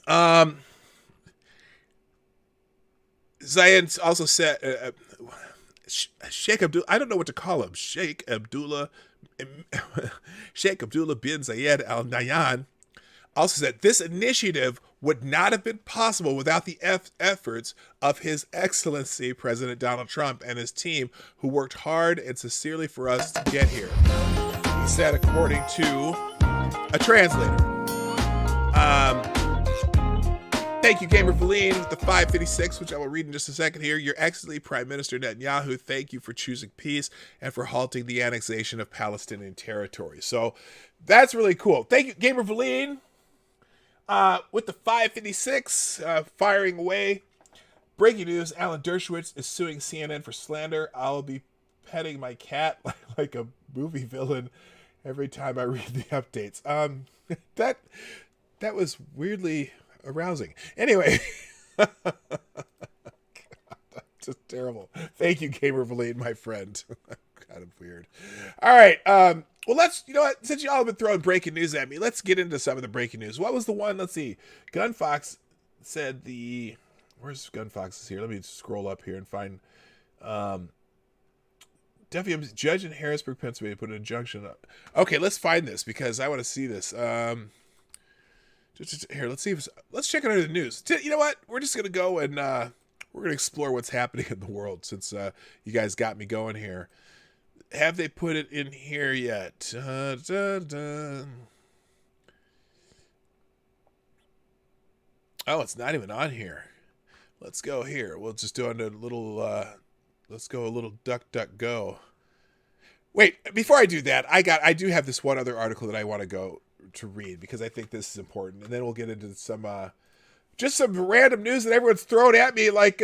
Zayed also said Sheikh Abdullah, I don't know what to call him, Sheikh Abdullah bin Zayed Al Nahyan also said this initiative would not have been possible without the efforts of His Excellency President Donald Trump and his team, who worked hard and sincerely for us to get here. He said, according to a translator. Thank you, Gamer Valine, with the 556, which I will read in just a second here. Your Excellency Prime Minister Netanyahu, thank you for choosing peace and for halting the annexation of Palestinian territory. So that's really cool. Thank you, Gamer Valine, with the 556, firing away. Breaking news, Alan Dershowitz is suing CNN for slander. I'll be petting my cat like a movie villain every time I read the updates. That was weirdly arousing. Anyway, God, just terrible. Thank you, Gamer Valine, my friend. Kind of weird. All right. Well, let's, since y'all have been throwing breaking news at me, let's get into some of the breaking news. What was the one? Let's see. Gunfox said where's Gunfox here? Let me scroll up here and find, WM's judge in Harrisburg, Pennsylvania put an injunction up. Okay, let's find this because I want to see this. Here, let's check it under the news. You know what? We're just going to go and we're going to explore what's happening in the world since you guys got me going here. Have they put it in here yet? Oh, it's not even on here. Let's go here. We'll just do a little, let's go a little duck, go. Wait, before I do that, I do have this one other article that I want to go to read because I think this is important, and then we'll get into some just some random news that everyone's throwing at me like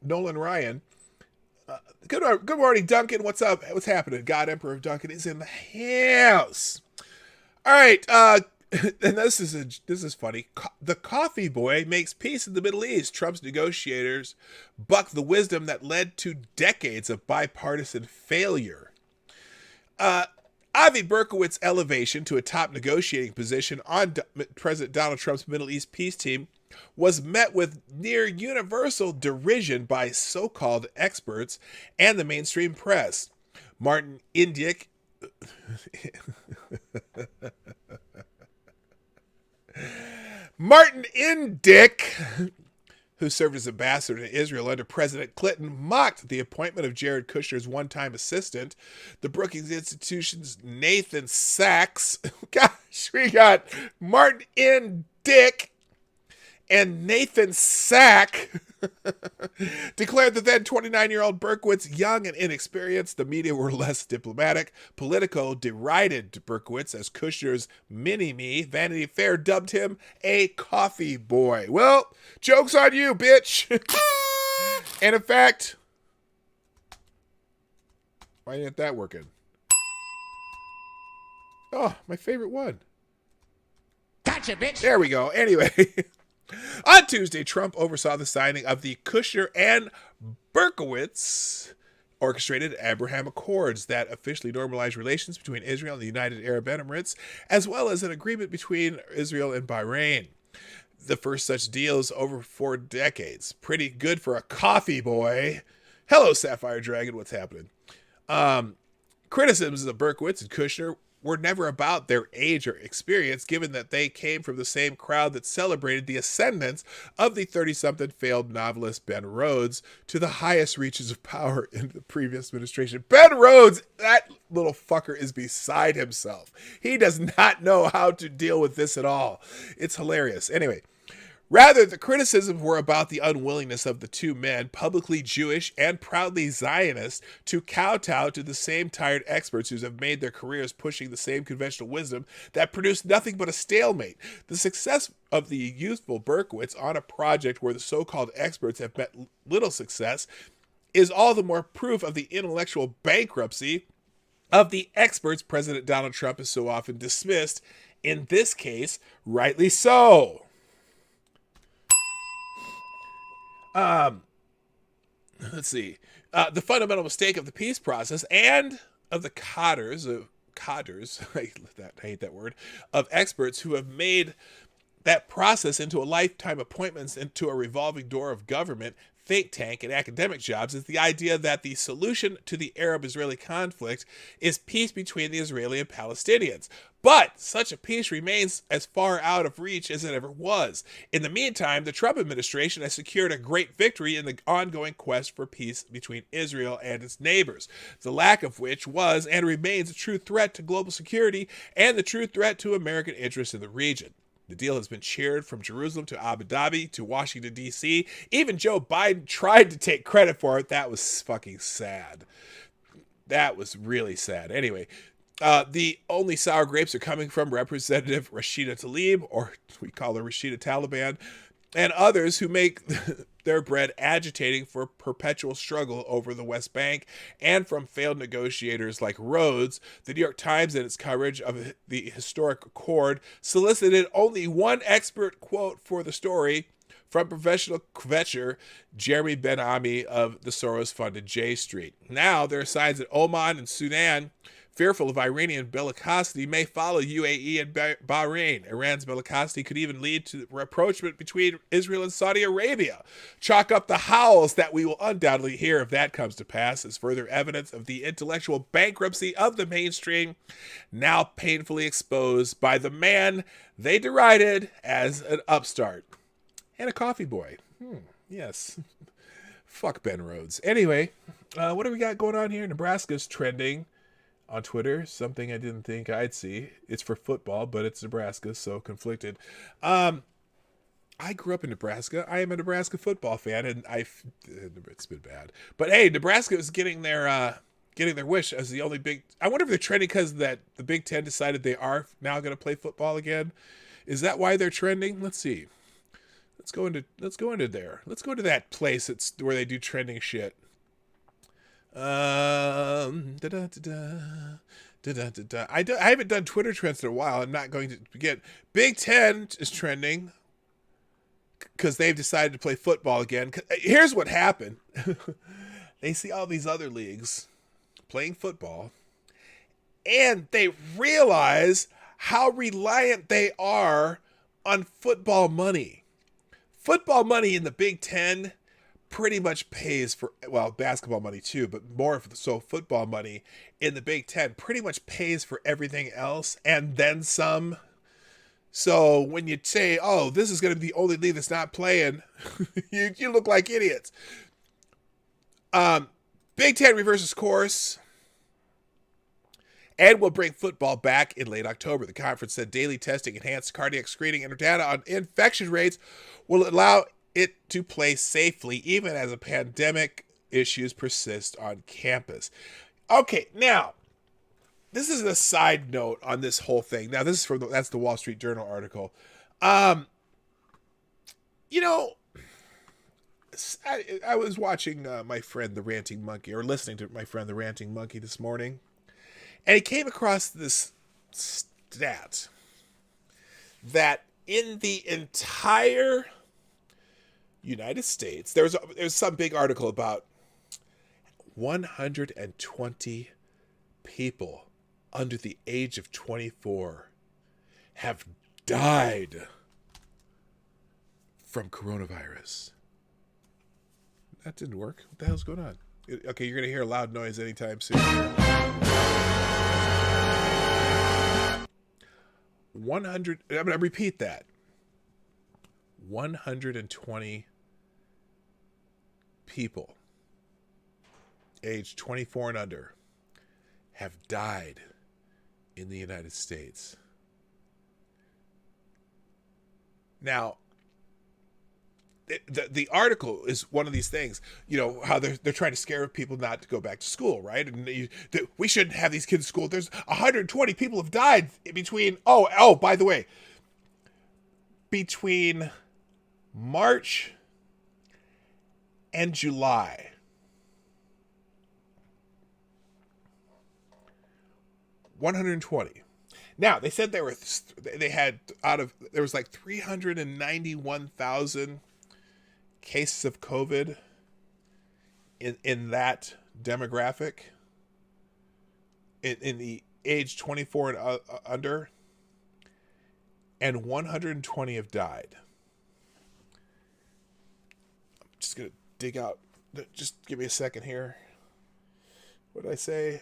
Nolan Ryan. Good morning, Duncan. What's up? What's happening? God Emperor of Duncan is in the house. All right, And this is funny. The coffee boy makes peace in the Middle East. Trump's negotiators buck the wisdom that led to decades of bipartisan failure. Avi Berkowitz's elevation to a top negotiating position on President Donald Trump's Middle East peace team was met with near universal derision by so-called experts and the mainstream press. Martin Indyk who served as ambassador to Israel under President Clinton, mocked the appointment of Jared Kushner's one-time assistant. The Brookings Institution's Nathan Sachs, gosh, we got Martin Indyk and Nathan Sack declared that then 29-year-old Berkowitz, young and inexperienced. The media were less diplomatic. Politico derided Berkowitz as Kushner's mini-me. Vanity Fair dubbed him a coffee boy. Well, joke's on you, bitch. And in fact, why ain't that working? Oh, my favorite one. Gotcha, bitch. There we go. Anyway. On Tuesday, Trump oversaw the signing of the Kushner and Berkowitz orchestrated Abraham Accords that officially normalized relations between Israel and the United Arab Emirates, as well as an agreement between Israel and Bahrain. The first such deals over 4 decades. Pretty good for a coffee boy. Hello, Sapphire Dragon. What's happening? Criticisms of Berkowitz and Kushner were never about their age or experience, given that they came from the same crowd that celebrated the ascendance of the 30-something failed novelist Ben Rhodes to the highest reaches of power in the previous administration. Ben Rhodes, that little fucker is beside himself. He does not know how to deal with this at all. It's hilarious. Anyway, rather, the criticisms were about the unwillingness of the two men, publicly Jewish and proudly Zionist, to kowtow to the same tired experts who have made their careers pushing the same conventional wisdom that produced nothing but a stalemate. The success of the youthful Berkowitz on a project where the so-called experts have met little success is all the more proof of the intellectual bankruptcy of the experts President Donald Trump has so often dismissed, in this case, rightly so. Let's see. The fundamental mistake of the peace process and of the codders, I hate that word, of experts who have made that process into a lifetime appointments into a revolving door of government, think tank, and academic jobs is the idea that the solution to the Arab-Israeli conflict is peace between the Israeli and Palestinians. But such a peace remains as far out of reach as it ever was. In the meantime, the Trump administration has secured a great victory in the ongoing quest for peace between Israel and its neighbors, the lack of which was and remains a true threat to global security and the true threat to American interests in the region. The deal has been cheered from Jerusalem to Abu Dhabi to Washington, D.C. Even Joe Biden tried to take credit for it. That was fucking sad. That was really sad. Anyway, the only sour grapes are coming from Representative Rashida Tlaib, or we call her Rashida Taliban, and others who make their bread agitating for perpetual struggle over the West Bank, and from failed negotiators like Rhodes. The New York Times, in its coverage of the historic accord, solicited only one expert quote for the story from professional kvetcher Jeremy Ben-Ami of the Soros-funded J Street. Now, there are signs that Oman and Sudan, fearful of Iranian bellicosity, may follow UAE and Bahrain. Iran's bellicosity could even lead to rapprochement between Israel and Saudi Arabia. Chalk up the howls that we will undoubtedly hear if that comes to pass as further evidence of the intellectual bankruptcy of the mainstream, now painfully exposed by the man they derided as an upstart and a coffee boy. Yes. Fuck Ben Rhodes. Anyway, what do we got going on here? Nebraska's trending on Twitter, something I didn't think I'd see. It's for football, but it's Nebraska, so conflicted. I grew up in Nebraska. I am a Nebraska football fan, and it's been bad. But hey, Nebraska is getting their wish as the only big. I wonder if they're trending because that the Big Ten decided they are now going to play football again. Is that why they're trending? Let's see. Let's go into there. Let's go to that place. It's where they do trending shit. I haven't done Twitter trends in a while. I'm not going to get. Big Ten is trending because they've decided to play football again. Here's what happened. They see all these other leagues playing football, and they realize how reliant they are on football money. Football money in the Big Ten pretty much pays for, well, basketball money too, but more so football money in the Big Ten pretty much pays for everything else and then some. So when you say, oh, this is going to be the only league that's not playing, you look like idiots. Big Ten reverses course and will bring football back in late October. The conference said daily testing, enhanced cardiac screening, and data on infection rates will allow it to play safely even as a pandemic issues persist on campus. Okay, now, this is a side note on this whole thing. Now, this is that's the Wall Street Journal article. You know, I was watching my friend the Ranting Monkey, or listening to my friend the Ranting Monkey this morning, and he came across this stat that in the entire United States, there's some big article about 120 people under the age of 24 have died from coronavirus. That didn't work. What the hell's going on? Okay, you're going to hear a loud noise anytime soon. 100, I'm going to repeat that. 120 people aged 24 and under have died in the United States. We the article is one of these things, you know, how they're trying to scare people not to go back to school, right? And we shouldn't have these kids in school. There's 120 people have died between, by the way, between March and July. $120. Now, they said there was like 391,000 cases of COVID in that demographic, in the age 24 and under, and 120 have died. I'm just going to dig out, just give me a second here. What did I say?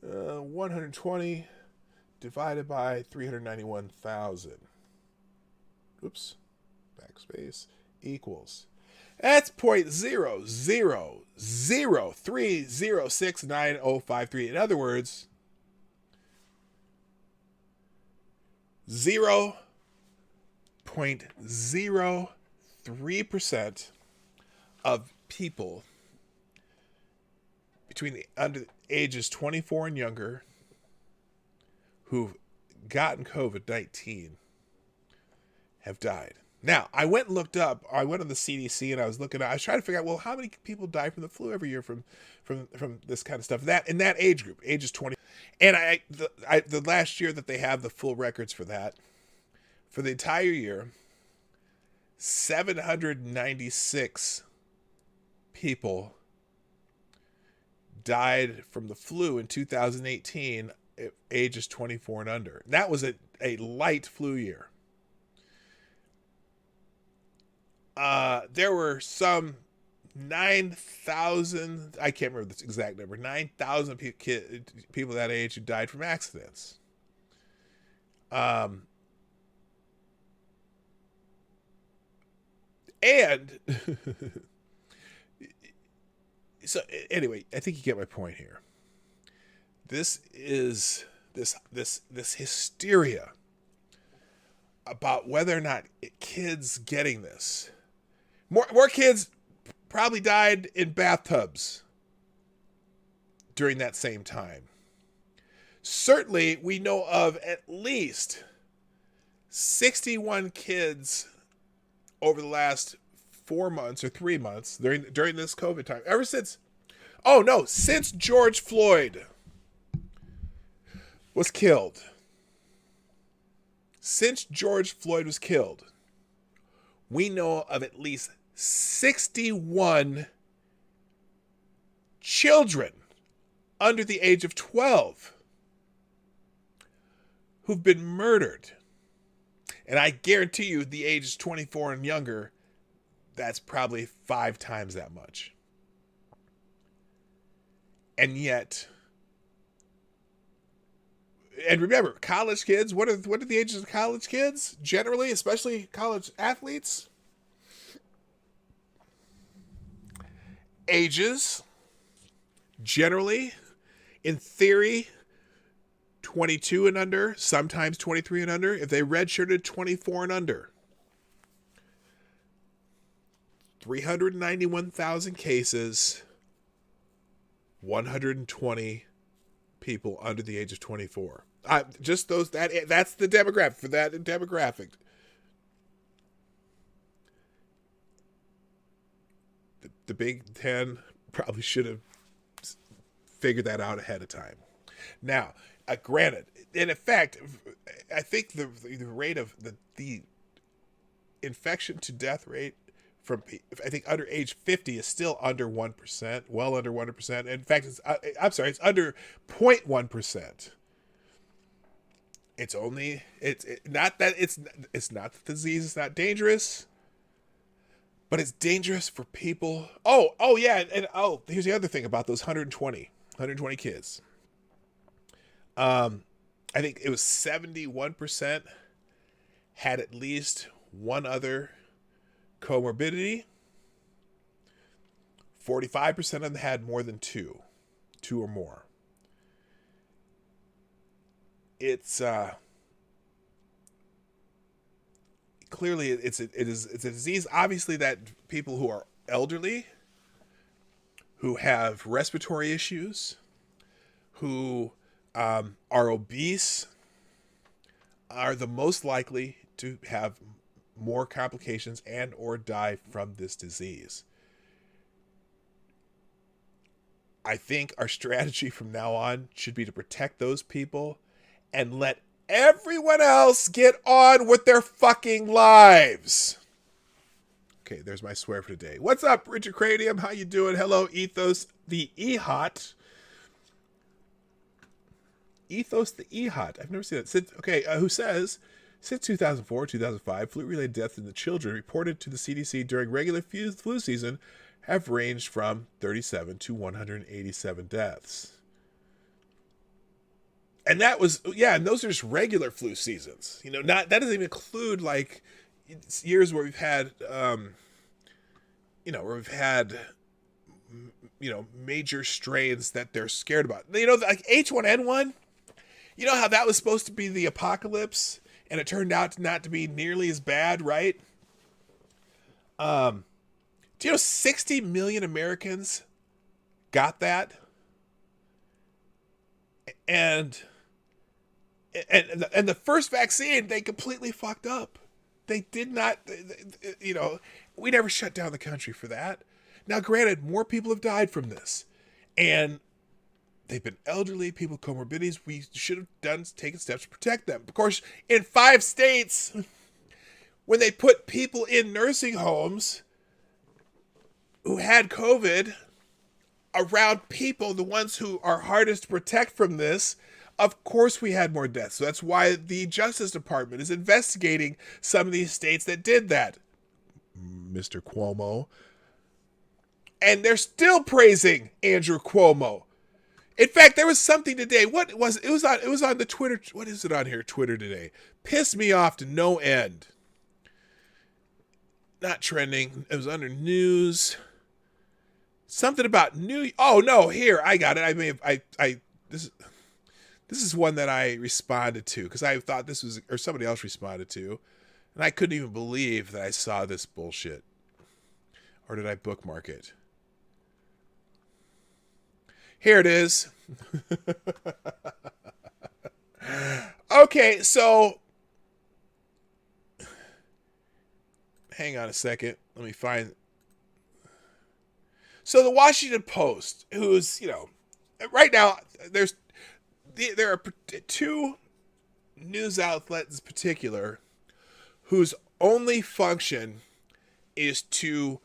120 divided by 391,000. Oops. Backspace. Equals. That's 0.000306905. In other words, 0.03% of people between the under ages 24 and younger who've gotten COVID-19 have died. Now, I went and looked up. I went on the CDC and I was trying to figure out, well, how many people die from the flu every year from this kind of stuff? That in that age group, ages 20. And the last year that they have the full records for that, for the entire year, 796 people died from the flu in 2018, ages 24 and under. That was a light flu year. There were some 9,000, I can't remember the exact number, 9,000 people that age who died from accidents. And so anyway, I think you get my point here. This is this hysteria about whether or not kids getting this. More kids probably died in bathtubs during that same time. Certainly, we know of at least 61 kids over the last 4 months or 3 months during this COVID time. Since George Floyd was killed, since George Floyd was killed, we know of at least 61 children under the age of 12 who've been murdered. And I guarantee you the age is 24 and younger, that's probably 5 times that much. And yet, and remember, college kids, what are the ages of college kids? Generally, especially college athletes? Ages, generally, in theory, 22 and under, sometimes 23 and under. If they redshirted, 24 and under. 391,000 cases, 120 people under the age of 24. Just those, that's the demographic for that demographic. The Big Ten probably should have figured that out ahead of time. Now, granted, in effect, I think the rate of the infection to death rate from, I think, under age 50 is still under 1%, well under 1%. In fact, it's under 0.1%. It's not that the disease is not dangerous, but it's dangerous for people. Oh yeah, and here's the other thing about those 120 kids. I think it was 71% had at least one other comorbidity. 45% of them had more than two or more. It's clearly it's a disease, obviously, that people who are elderly, who have respiratory issues, who are obese, are the most likely to have more complications and or die from this disease. I think our strategy from now on should be to protect those people and let everyone else get on with their fucking lives. Okay, there's my swear for today. What's up, Richard Cranium? How you doing? Hello, Ethos the EHOT. Ethos the EHOT. I've never seen that. Who says, since 2004-2005, flu-related deaths in the children reported to the CDC during regular flu season have ranged from 37 to 187 deaths. And that was, and those are just regular flu seasons. That doesn't even include like years where we've had, major strains that they're scared about. Like H1N1, you know how that was supposed to be the apocalypse and it turned out not to be nearly as bad, right? Do you know 60 million Americans got that? And the first vaccine, they completely fucked up. They did not, we never shut down the country for that. Now, granted, more people have died from this. And they've been elderly, people with comorbidities. We should have taken steps to protect them. Of course, in 5 states, when they put people in nursing homes who had COVID around people, the ones who are hardest to protect from this, of course we had more deaths. So that's why the Justice Department is investigating some of these states that did that, Mr. Cuomo. And they're still praising Andrew Cuomo. In fact, there was something today. It was on the Twitter. What is it on here? Twitter today. Pissed me off to no end. Not trending. It was under news. Something about new. Oh no, here I got it. This is one that I responded to because I thought this was, or somebody else responded to, and I couldn't even believe that I saw this bullshit. Or did I bookmark it? Here it is. Okay, so hang on a second. Let me find. So the Washington Post, who's, right now, there are two news outlets in particular whose only function is to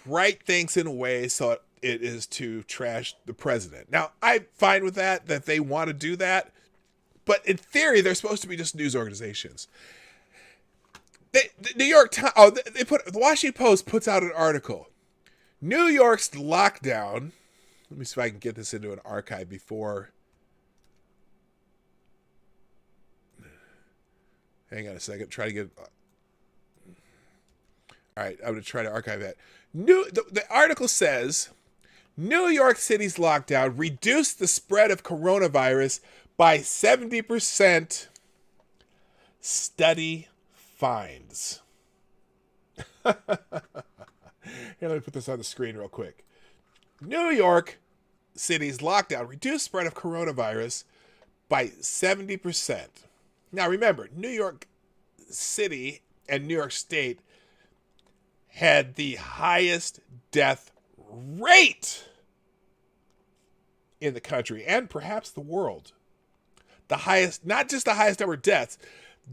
write things in a way so it is to trash the president. Now, I'm fine with that they want to do that, but in theory, they're supposed to be just news organizations. The New York Times, the Washington Post puts out an article. New York's lockdown. Let me see if I can get this into an archive before. Hang on a second. Try to get. All right, I'm going to try to archive that. The article says, New York City's lockdown reduced the spread of coronavirus by 70%. Study finds. Here, let me put this on the screen real quick. New York City's lockdown reduced spread of coronavirus by 70%. Now remember, New York City and New York State had the highest death rate in the country and perhaps the world. The highest, not just the highest number of deaths.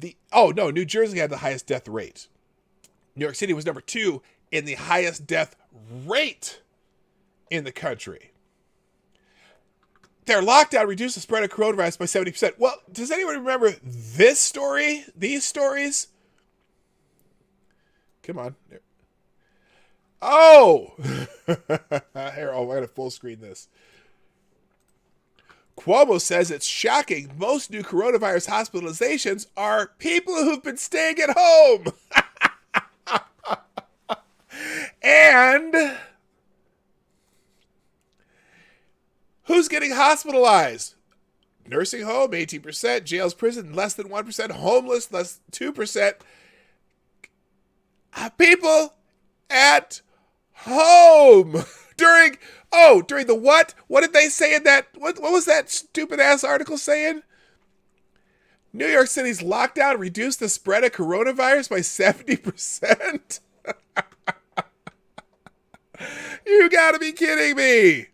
New Jersey had the highest death rate. New York City was number 2 in the highest death rate in the country. Their lockdown reduced the spread of coronavirus by 70%. Well, does anyone remember this story? These stories? Come on. Oh! Here, I'm going to full screen this. Cuomo says it's shocking most new coronavirus hospitalizations are people who've been staying at home. And who's getting hospitalized? Nursing home, 18%. Jails, prison, less than 1%. Homeless, less than 2%. People at home during the what? What did they say in that? What was that stupid ass article saying? New York City's lockdown reduced the spread of coronavirus by 70%. You gotta be kidding me.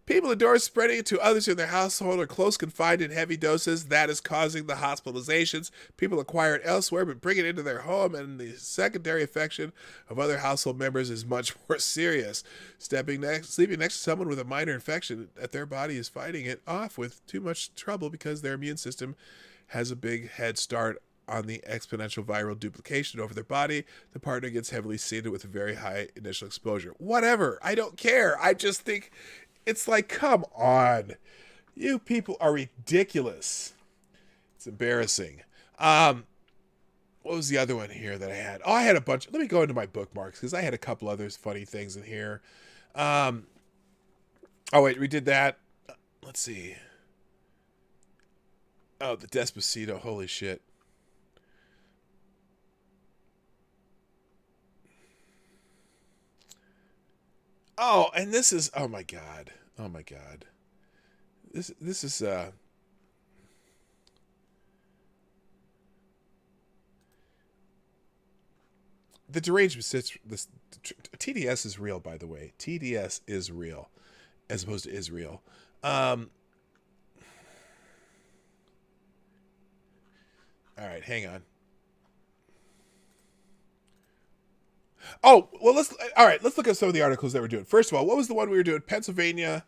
People indoors spreading it to others in their household are close confined in heavy doses. That is causing the hospitalizations. People acquire it elsewhere but bring it into their home, and the secondary infection of other household members is much more serious. Sleeping next to someone with a minor infection that their body is fighting it off with too much trouble because their immune system has a big head start on the exponential viral duplication over their body. The partner gets heavily seeded with a very high initial exposure. Whatever. I don't care. I just think it's like, come on. You people are ridiculous. It's embarrassing. What was the other one here that I had? Oh, I had a bunch. Let me go into my bookmarks because I had a couple others funny things in here. Oh, wait, we did that. Let's see. Oh, the Despacito. Holy shit. Oh, and this is, oh my God. This is, the derangement sits, this, TDS is real, by the way. TDS is real, as opposed to Israel. All right, hang on. Oh, well, let's look at some of the articles that we're doing. First of all, what was the one we were doing? Pennsylvania,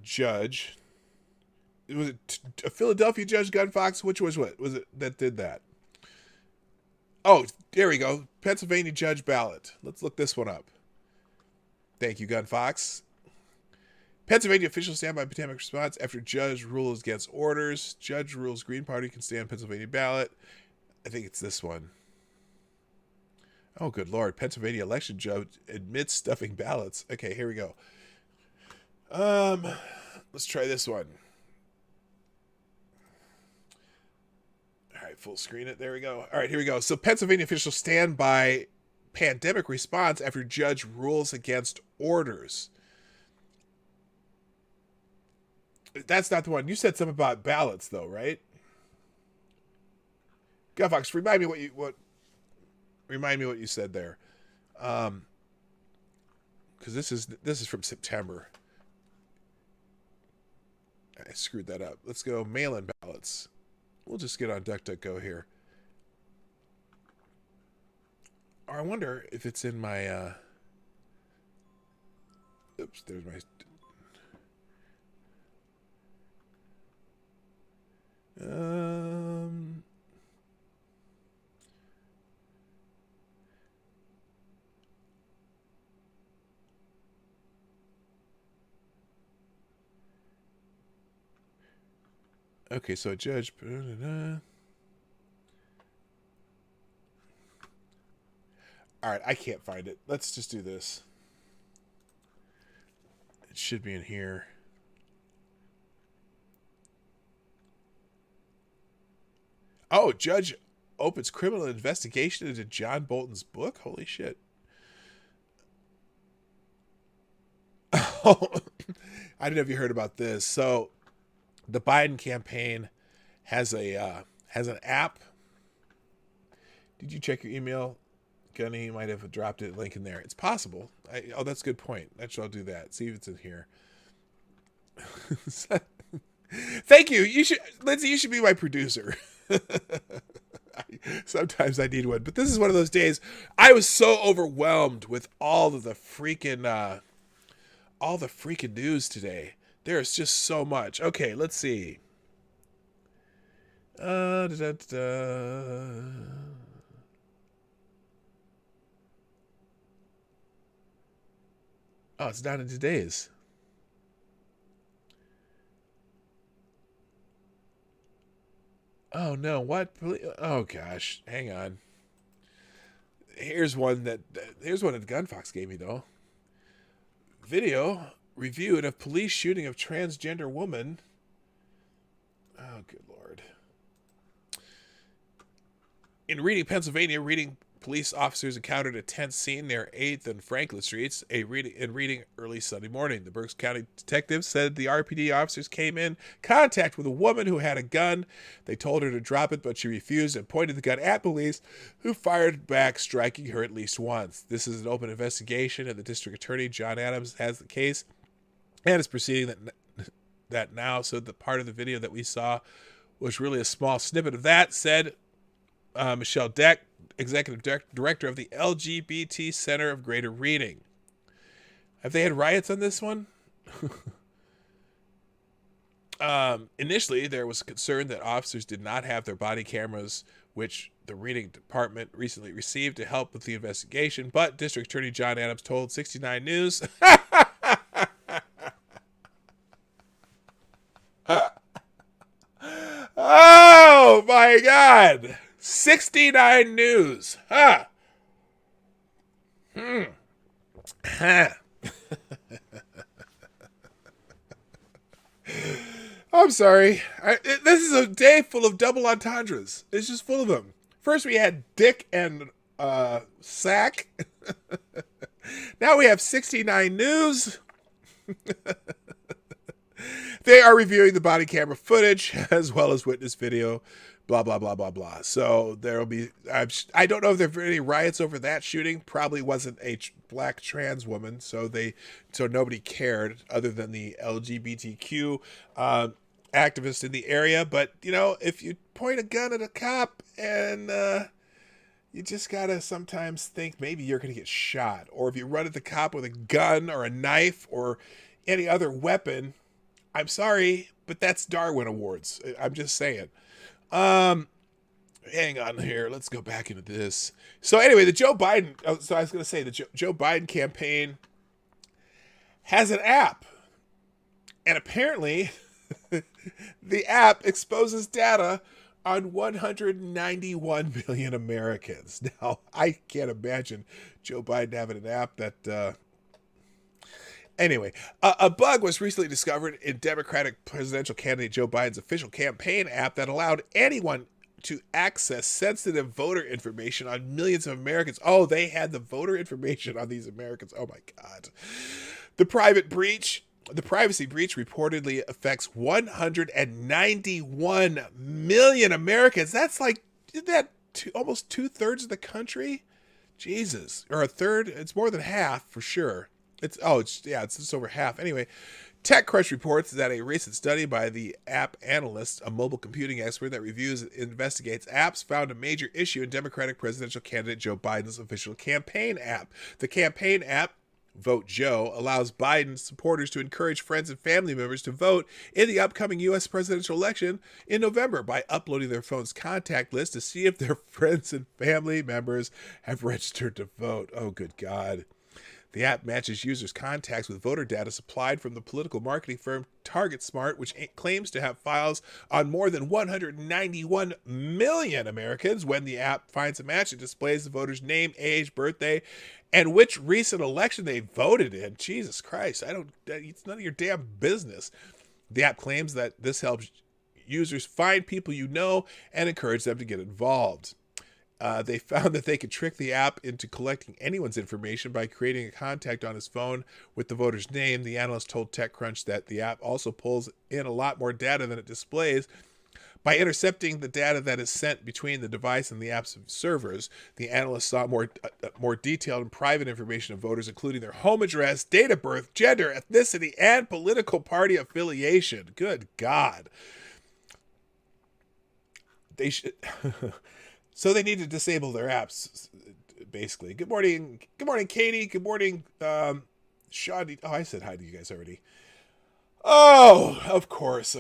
judge. Was it a Philadelphia judge, Gun Fox? Which was what? Was it that did that? Oh, there we go. Pennsylvania judge ballot. Let's look this one up. Thank you, Gun Fox. Pennsylvania officials stand by pandemic response after judge rules against orders. Judge rules Green Party can stand Pennsylvania ballot. I think it's this one. Oh, good Lord. Pennsylvania election judge admits stuffing ballots. Okay, here we go. Let's try this one. All right, full screen it. There we go. All right, here we go. So Pennsylvania officials stand by pandemic response after judge rules against orders. That's not the one. You said something about ballots, though, right? Gunfox, remind me what. Remind me what you said there. Because this is from September. I screwed that up. Let's go mail-in ballots. We'll just get on DuckDuckGo here. Or I wonder if it's in my... Oops, there's my... Okay, so judge... Alright, I can't find it. Let's just do this. It should be in here. Oh, judge opens criminal investigation into John Bolton's book? Holy shit. Oh, I don't know if you heard about this. So, the Biden campaign has an app. Did you check your email? Gunny might have dropped a link in there. It's possible. Oh, that's a good point. Actually, I'll do that. See if it's in here. Thank you. You should, Lindsay, you should be my producer. Sometimes I need one, but this is one of those days. I was so overwhelmed with all the freaking news today. There's just so much. Okay, let's see. Oh, it's not in today's. Oh no, what? Oh gosh, hang on. Here's one that Gunfox gave me though. Video reviewed of police shooting of transgender woman. Oh good lord. In Reading, Pennsylvania, police officers encountered a tense scene near 8th and Franklin Streets in Reading early Sunday morning. The Berks County detectives said the RPD officers came in contact with a woman who had a gun. They told her to drop it, but she refused and pointed the gun at police, who fired back, striking her at least once. This is an open investigation, and the district attorney, John Adams, has the case and is proceeding that now. So the part of the video that we saw was really a small snippet of that, said Michelle Deck, Executive Director of the LGBT Center of Greater Reading. Have they had riots on this one? Initially, there was concern that officers did not have their body cameras, which the Reading Department recently received to help with the investigation, but District Attorney John Adams told 69 News... Oh, my God! 69 News. Huh. Huh. I'm sorry. This is a day full of double entendres. It's just full of them. First we had dick and sack. Now we have 69 News. They are reviewing the body camera footage as well as witness video. Blah, blah, blah, blah, blah. So there will be... I don't know if there were any riots over that shooting. Probably wasn't a black trans woman, so nobody cared other than the LGBTQ activists in the area. But, you know, if you point a gun at a cop and you just got to sometimes think maybe you're going to get shot. Or if you run at the cop with a gun or a knife or any other weapon, I'm sorry, but that's Darwin Awards. I'm just saying. Hang on here. Let's go back into this. So anyway, the Joe Biden, so I was going to say the Joe Biden campaign has an app, and apparently the app exposes data on 191 million Americans. Now, I can't imagine Joe Biden having an app that, anyway, a bug was recently discovered in Democratic presidential candidate Joe Biden's official campaign app that allowed anyone to access sensitive voter information on millions of Americans. Oh, they had the voter information on these Americans. Oh my God. The privacy breach reportedly affects 191 million Americans. That's like, isn't that almost 2/3 of the country? Jesus. Or a third. It's more than half for sure. It's just over half. Anyway, TechCrunch reports that a recent study by the App Analyst, a mobile computing expert that reviews and investigates apps, found a major issue in Democratic presidential candidate Joe Biden's official campaign app. The campaign app, Vote Joe, allows Biden's supporters to encourage friends and family members to vote in the upcoming U.S. presidential election in November by uploading their phone's contact list to see if their friends and family members have registered to vote. Oh, good God. The app matches users' contacts with voter data supplied from the political marketing firm TargetSmart, which claims to have files on more than 191 million Americans. When the app finds a match, it displays the voter's name, age, birthday, and which recent election they voted in. Jesus Christ, it's none of your damn business. The app claims that this helps users find people you know and encourage them to get involved. They found that they could trick the app into collecting anyone's information by creating a contact on his phone with the voter's name. The analyst told TechCrunch that the app also pulls in a lot more data than it displays. By intercepting the data that is sent between the device and the app's servers, the analyst saw more detailed and private information of voters, including their home address, date of birth, gender, ethnicity, and political party affiliation. Good God. They should... So they need to disable their apps, basically. Good morning, Katie. Good morning, Sean. Oh, I said hi to you guys already. Oh, of course.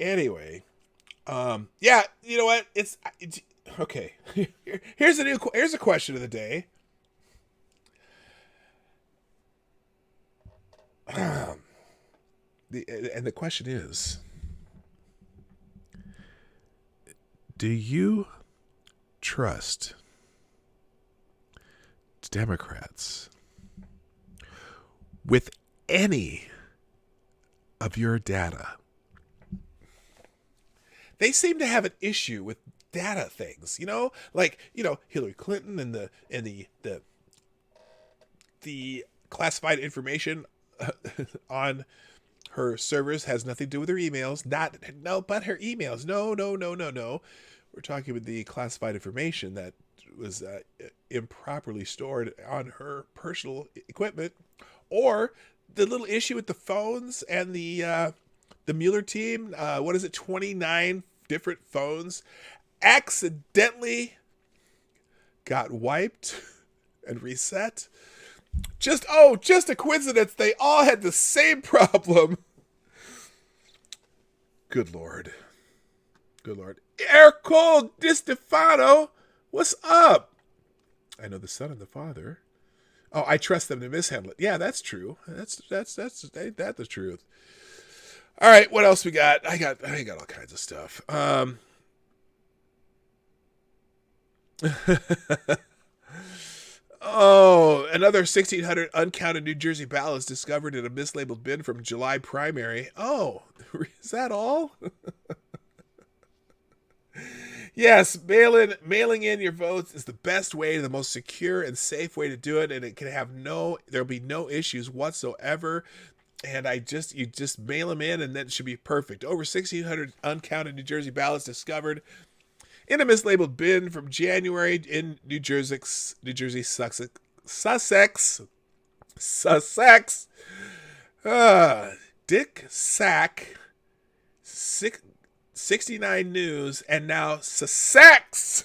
Anyway, yeah, you know what? It's okay. Here's a question of the day. And the question is, do you trust Democrats with any of your data? They seem to have an issue with data things, like Hillary Clinton and the classified information on her servers has nothing to do with her emails. But her emails. No. We're talking about the classified information that was improperly stored on her personal equipment, or the little issue with the phones and the Mueller team. 29 different phones accidentally got wiped and reset. Just a coincidence. They all had the same problem. Good Lord. Ercole Di Stefano, what's up? I know the son and the father. Oh, I trust them to mishandle it. Yeah, that's true. That's the truth. All right, what else we got? I got all kinds of stuff. Oh, another 1,600 uncounted New Jersey ballots discovered in a mislabeled bin from July primary. Oh, is that all? Yes, mailing in your votes is the best way, the most secure and safe way to do it, and it can have there'll be no issues whatsoever. And you just mail them in, and then it should be perfect. Over 1,600 uncounted New Jersey ballots discovered in a mislabeled bin from January in New Jersey, Sussex. Dick Sack, 69 News, and now Sussex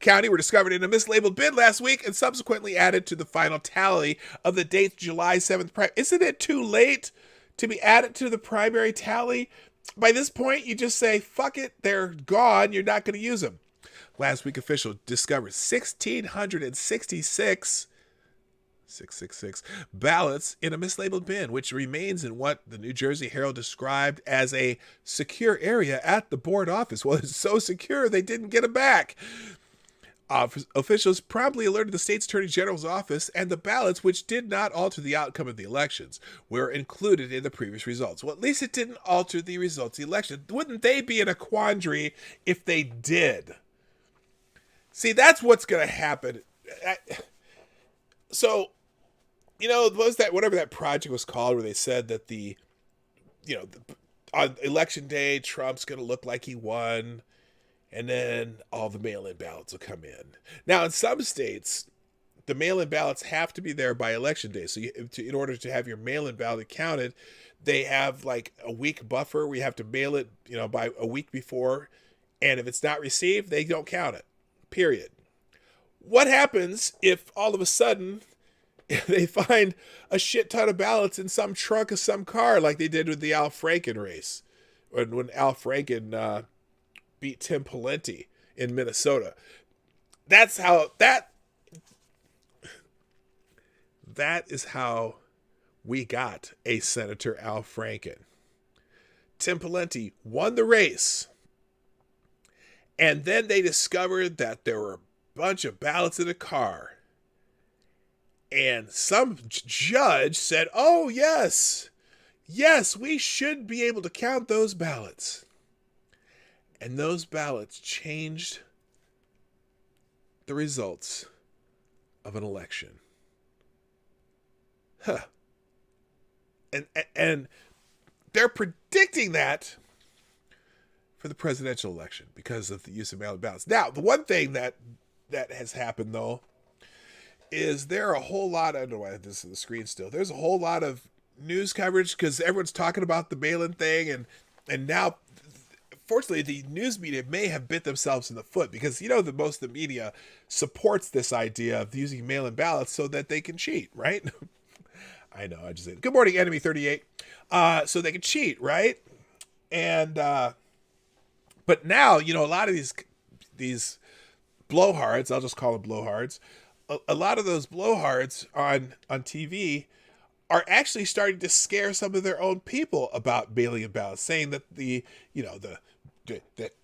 County were discovered in a mislabeled bin last week and subsequently added to the final tally of the date July 7th. Isn't it too late to be added to the primary tally? By this point, you just say, fuck it, they're gone, you're not going to use them. Last week, officials discovered 1,666 ballots in a mislabeled bin, which remains in what the New Jersey Herald described as a secure area at the board office. Well, it's so secure, they didn't get them back. Officials promptly alerted the state's attorney general's office, and the ballots, which did not alter the outcome of the elections, were included in the previous results. Well, at least it didn't alter the results of the election. Wouldn't they be in a quandary if they did? See, that's what's going to happen. So, what was that? Whatever that project was called, where they said that on election day, Trump's going to look like he won, and then all the mail-in ballots will come in. Now, in some states, the mail-in ballots have to be there by election day. So in order to have your mail-in ballot counted, they have like a week buffer where you have to mail it, by a week before. And if it's not received, they don't count it, period. What happens if all of a sudden they find a shit ton of ballots in some trunk of some car like they did with the Al Franken race when Al Franken beat Tim Pawlenty in Minnesota? That is how we got a Senator Al Franken. Tim Pawlenty won the race, and then they discovered that there were a bunch of ballots in a car. And some judge said, oh, yes, we should be able to count those ballots. And those ballots changed the results of an election. Huh. And they're predicting that for the presidential election because of the use of mail-in ballots. Now, the one thing that has happened, though, is there are a whole lot, I don't know why this is the screen still, there's a whole lot of news coverage because everyone's talking about the mail-in thing, and now, fortunately, the news media may have bit themselves in the foot because, that most of the media supports this idea of using mail-in ballots so that they can cheat, right? I know, I just said, good morning, Enemy 38. So they can cheat, right? And, but now, a lot of these blowhards, I'll just call them blowhards, a lot of those blowhards on TV are actually starting to scare some of their own people about mail-in ballots, saying that that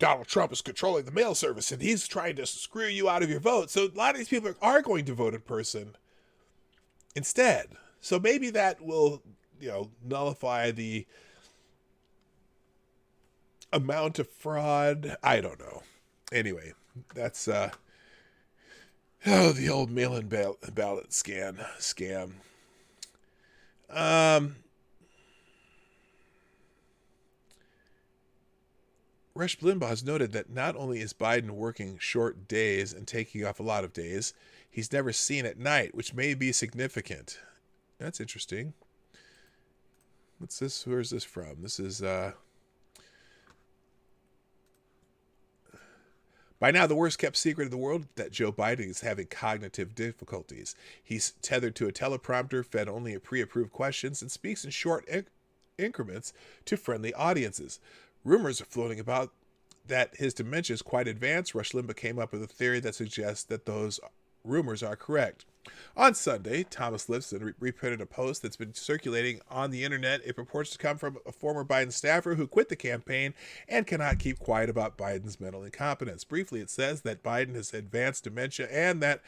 Donald Trump is controlling the mail service and he's trying to screw you out of your vote. So a lot of these people are going to vote in person instead. So maybe that will, nullify the amount of fraud. I don't know. Anyway, that's the old mail-in ballot scam. Rush Limbaugh has noted that not only is Biden working short days and taking off a lot of days, he's never seen at night, which may be significant. That's interesting. What's this? Where's this from? This is by now the worst kept secret in the world that Joe Biden is having cognitive difficulties. He's tethered to a teleprompter, fed only pre-approved questions, and speaks in short increments to friendly audiences. Rumors are floating about that his dementia is quite advanced. Rush Limbaugh came up with a theory that suggests that those rumors are correct. On Sunday, Thomas Lifson reprinted a post that's been circulating on the internet. It purports to come from a former Biden staffer who quit the campaign and cannot keep quiet about Biden's mental incompetence. Briefly, it says that Biden has advanced dementia and that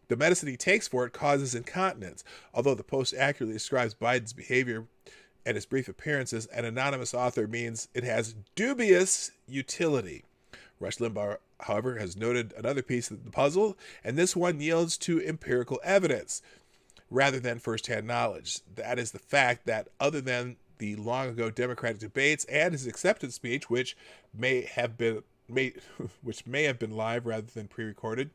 the medicine he takes for it causes incontinence. Although the post accurately describes Biden's behavior and his brief appearances, an anonymous author means it has dubious utility. Rush Limbaugh, however, has noted another piece of the puzzle, and this one yields to empirical evidence rather than firsthand knowledge. That is the fact that other than the long ago Democratic debates and his acceptance speech, which may have been live rather than pre-recorded,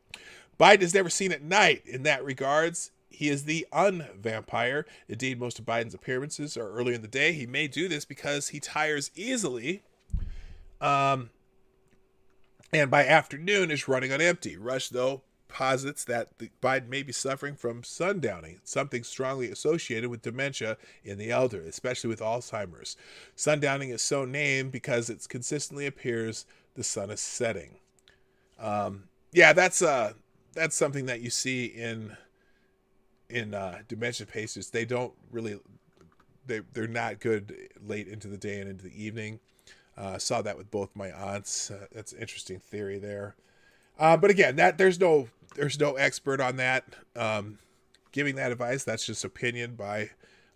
Biden is never seen at night. In that regards, he is the un-vampire. Indeed, most of Biden's appearances are early in the day. He may do this because he tires easily. And by afternoon is running on empty. Rush, though, posits that Biden may be suffering from sundowning, something strongly associated with dementia in the elderly, especially with Alzheimer's. Sundowning is so named because it consistently appears the sun is setting. That's something that you see in dementia patients. They don't really, they're not good late into the day and into the evening. Saw that with both my aunts. That's an interesting theory there. But again, there's no expert on that. Giving that advice, that's just opinion by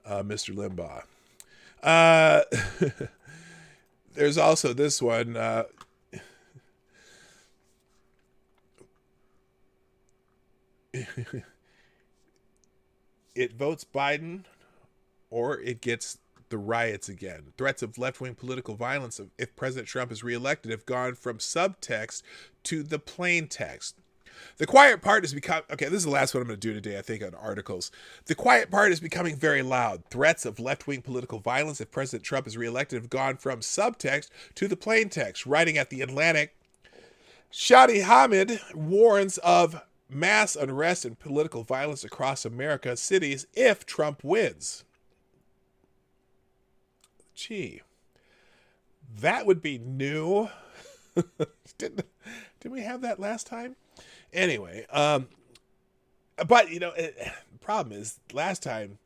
Mr. Limbaugh. There's also this one. It votes Biden or it gets the riots again. Threats of left-wing political violence if President Trump is reelected have gone from subtext to the plain text. The quiet part has become, okay, this is the last one I'm going to do today, I think, on articles. The quiet part is becoming very loud. Threats of left-wing political violence if President Trump is reelected have gone from subtext to the plain text. Writing at The Atlantic, Shadi Hamid warns of mass unrest and political violence across America's cities if Trump wins. Gee, that would be new. Didn't we have that last time? Anyway, but you know, the problem is last time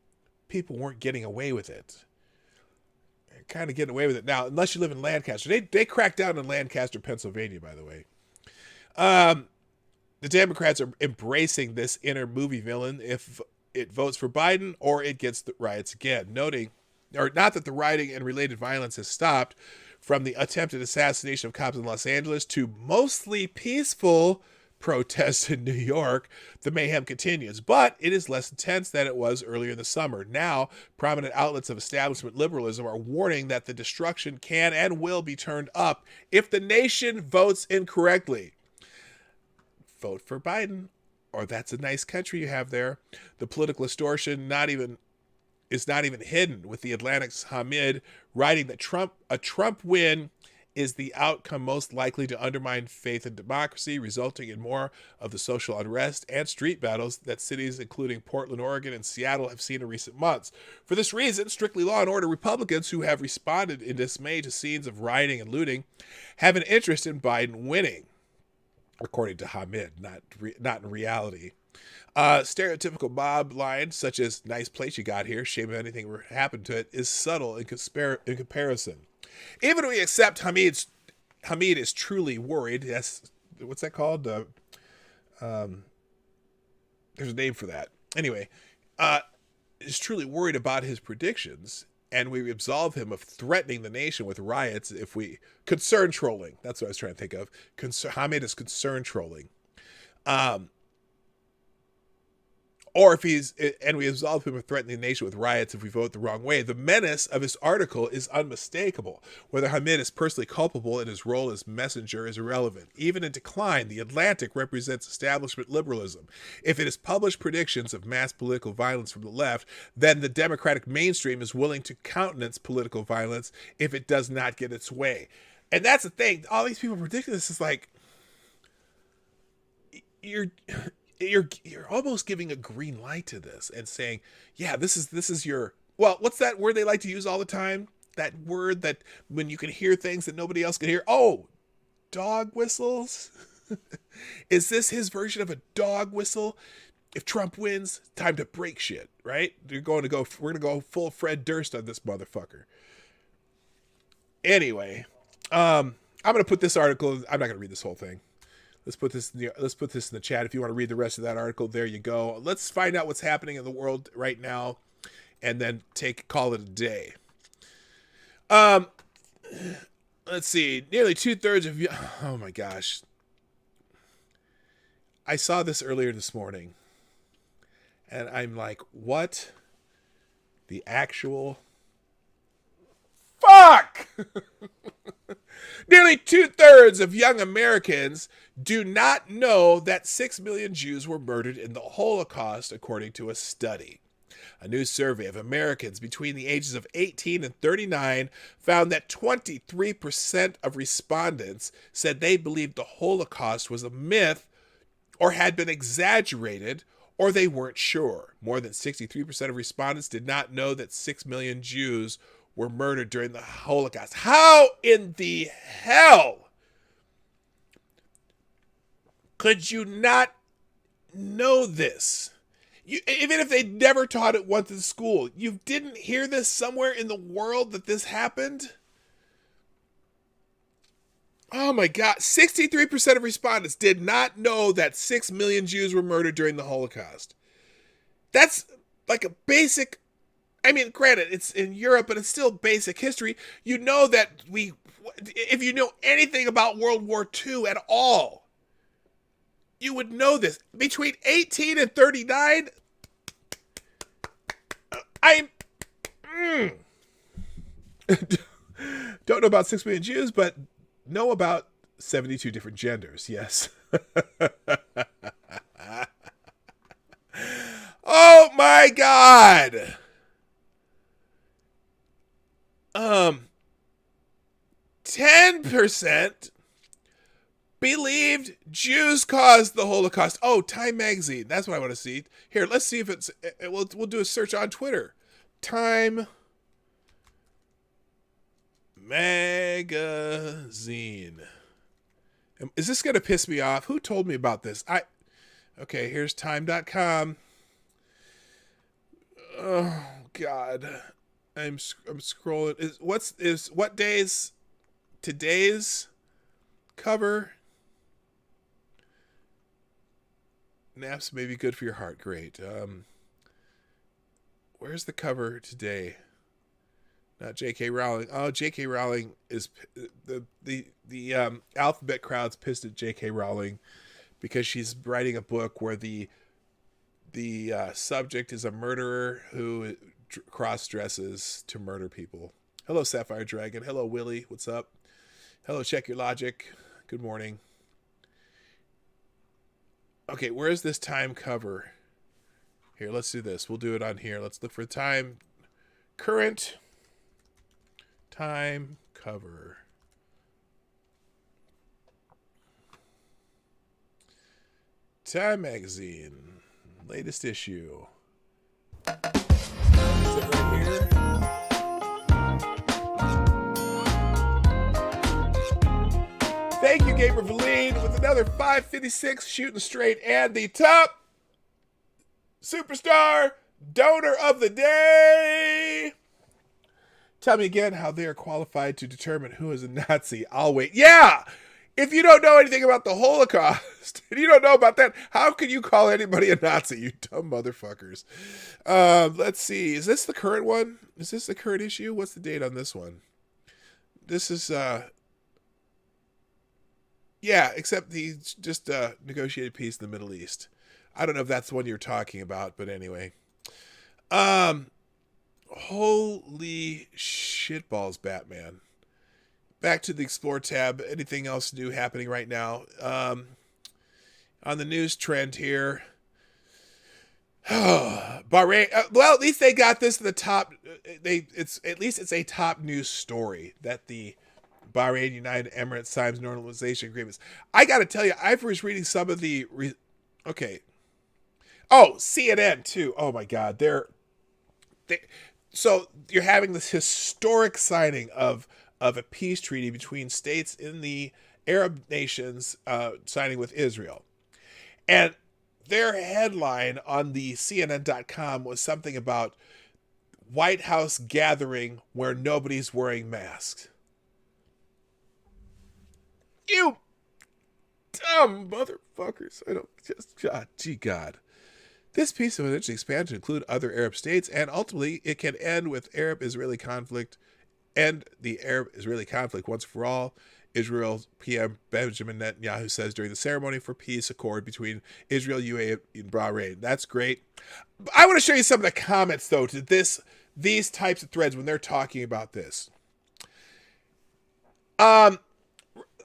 people weren't getting away with it. They're kind of getting away with it now, unless you live in Lancaster. They cracked down in Lancaster, Pennsylvania, by the way. The Democrats are embracing this inner movie villain if it votes for Biden or it gets the riots again, noting, or not that the rioting and related violence has stopped from the attempted assassination of cops in Los Angeles to mostly peaceful protests in New York. The mayhem continues, but it is less intense than it was earlier in the summer. Now, prominent outlets of establishment liberalism are warning that the destruction can and will be turned up if the nation votes incorrectly. Vote for Biden, or that's a nice country you have there. The political distortion is not even hidden, with The Atlantic's Hamid writing that a Trump win is the outcome most likely to undermine faith in democracy, resulting in more of the social unrest and street battles that cities including Portland, Oregon, and Seattle have seen in recent months. For this reason, strictly law and order Republicans who have responded in dismay to scenes of rioting and looting have an interest in Biden winning, according to Hamid, not in reality. Stereotypical mob lines such as "nice place you got here, shame if anything were happened to it" is subtle in comparison. Even if we accept Hamid is truly worried. Yes, what's that called? There's a name for that. Anyway, is truly worried about his predictions, and we absolve him of threatening the nation with riots if we concern trolling. That's what I was trying to think of. Hamid is concern trolling. Or if we absolve him of threatening the nation with riots if we vote the wrong way. The menace of his article is unmistakable. Whether Hamid is personally culpable in his role as messenger is irrelevant. Even in decline, The Atlantic represents establishment liberalism. If it has published predictions of mass political violence from the left, then the Democratic mainstream is willing to countenance political violence if it does not get its way. And that's the thing. All these people predicting this is like, you're almost giving a green light to this and saying, yeah, this is your, well, what's that word they like to use all the time? That word that when you can hear things that nobody else can hear. Oh, dog whistles. Is this his version of a dog whistle? If Trump wins, time to break shit, right? We're going to go full Fred Durst on this motherfucker. Anyway, I'm going to put this article, I'm not going to read this whole thing. Let's put this in the chat. If you want to read the rest of that article, there you go. Let's find out what's happening in the world right now, and then call it a day. Let's see. Nearly 2/3 of you. Oh my gosh. I saw this earlier this morning, and I'm like, what? The actual fuck. Nearly 2/3 of young Americans do not know that 6 million Jews were murdered in the Holocaust, according to a study. A new survey of Americans between the ages of 18 and 39 found that 23% of respondents said they believed the Holocaust was a myth or had been exaggerated, or they weren't sure. More than 63% of respondents did not know that 6 million Jews were murdered during the Holocaust. How in the hell could you not know this? Even if they never taught it once in school, you didn't hear this somewhere in the world that this happened? Oh my God. 63% of respondents did not know that 6 million Jews were murdered during the Holocaust. That's like a basic, I mean, granted, it's in Europe, but it's still basic history. You know that if you know anything about World War II at all, you would know this. Between 18 and 39, Don't know about 6 million Jews, but know about 72 different genders. Yes. Oh my God. 10% believed Jews caused the Holocaust. Oh, Time Magazine. That's what I want to see. Here, let's see if it's... We'll do a search on Twitter. Time Magazine. Is this going to piss me off? Who told me about this? Okay, here's time.com. Oh, God. I'm scrolling. What days... Today's cover. Naps may be good for your heart. Great. Where's the cover today? Not J.K. Rowling. Oh, J.K. Rowling is the alphabet crowd's pissed at J.K. Rowling because she's writing a book where the subject is a murderer who cross dresses to murder people. Hello, Sapphire Dragon. Hello, Willie. What's up? Hello, Check Your Logic. Good morning. Okay, where's this Time cover? Here, let's do this. We'll do it on here. Let's look for Time. Current Time cover. Time Magazine. Latest issue. Is it right here? Thank you, Gamer Valine, with another 556 shooting straight and the top superstar donor of the day. Tell me again how they are qualified to determine who is a Nazi. I'll wait. Yeah! If you don't know anything about the Holocaust, and you don't know about that, how can you call anybody a Nazi, you dumb motherfuckers? Let's see. Is this the current one? Is this the current issue? What's the date on this one? This is... Yeah, except he just negotiated peace in the Middle East. I don't know if that's the one you're talking about, but anyway. Holy shitballs, Batman. Back to the Explore tab. Anything else new happening right now? On the news trend here. Bahrain. Well, at least they got this to the top. At least it's a top news story that the Bahrain United Emirates signs normalization agreements. I got to tell you, I was reading some of the... Okay. Oh, CNN too. Oh my God. So you're having this historic signing of a peace treaty between states in the Arab nations signing with Israel. And their headline on the CNN.com was something about White House gathering where nobody's wearing masks. You dumb motherfuckers. I don't just, God, gee God. This peace will eventually expand to include other Arab states, and ultimately it can end with Arab-Israeli conflict, end the Arab-Israeli conflict once for all. Israel's PM Benjamin Netanyahu says during the ceremony for peace accord between Israel, UAE, and Bahrain. That's great. I want to show you some of the comments, though, to these types of threads when they're talking about this.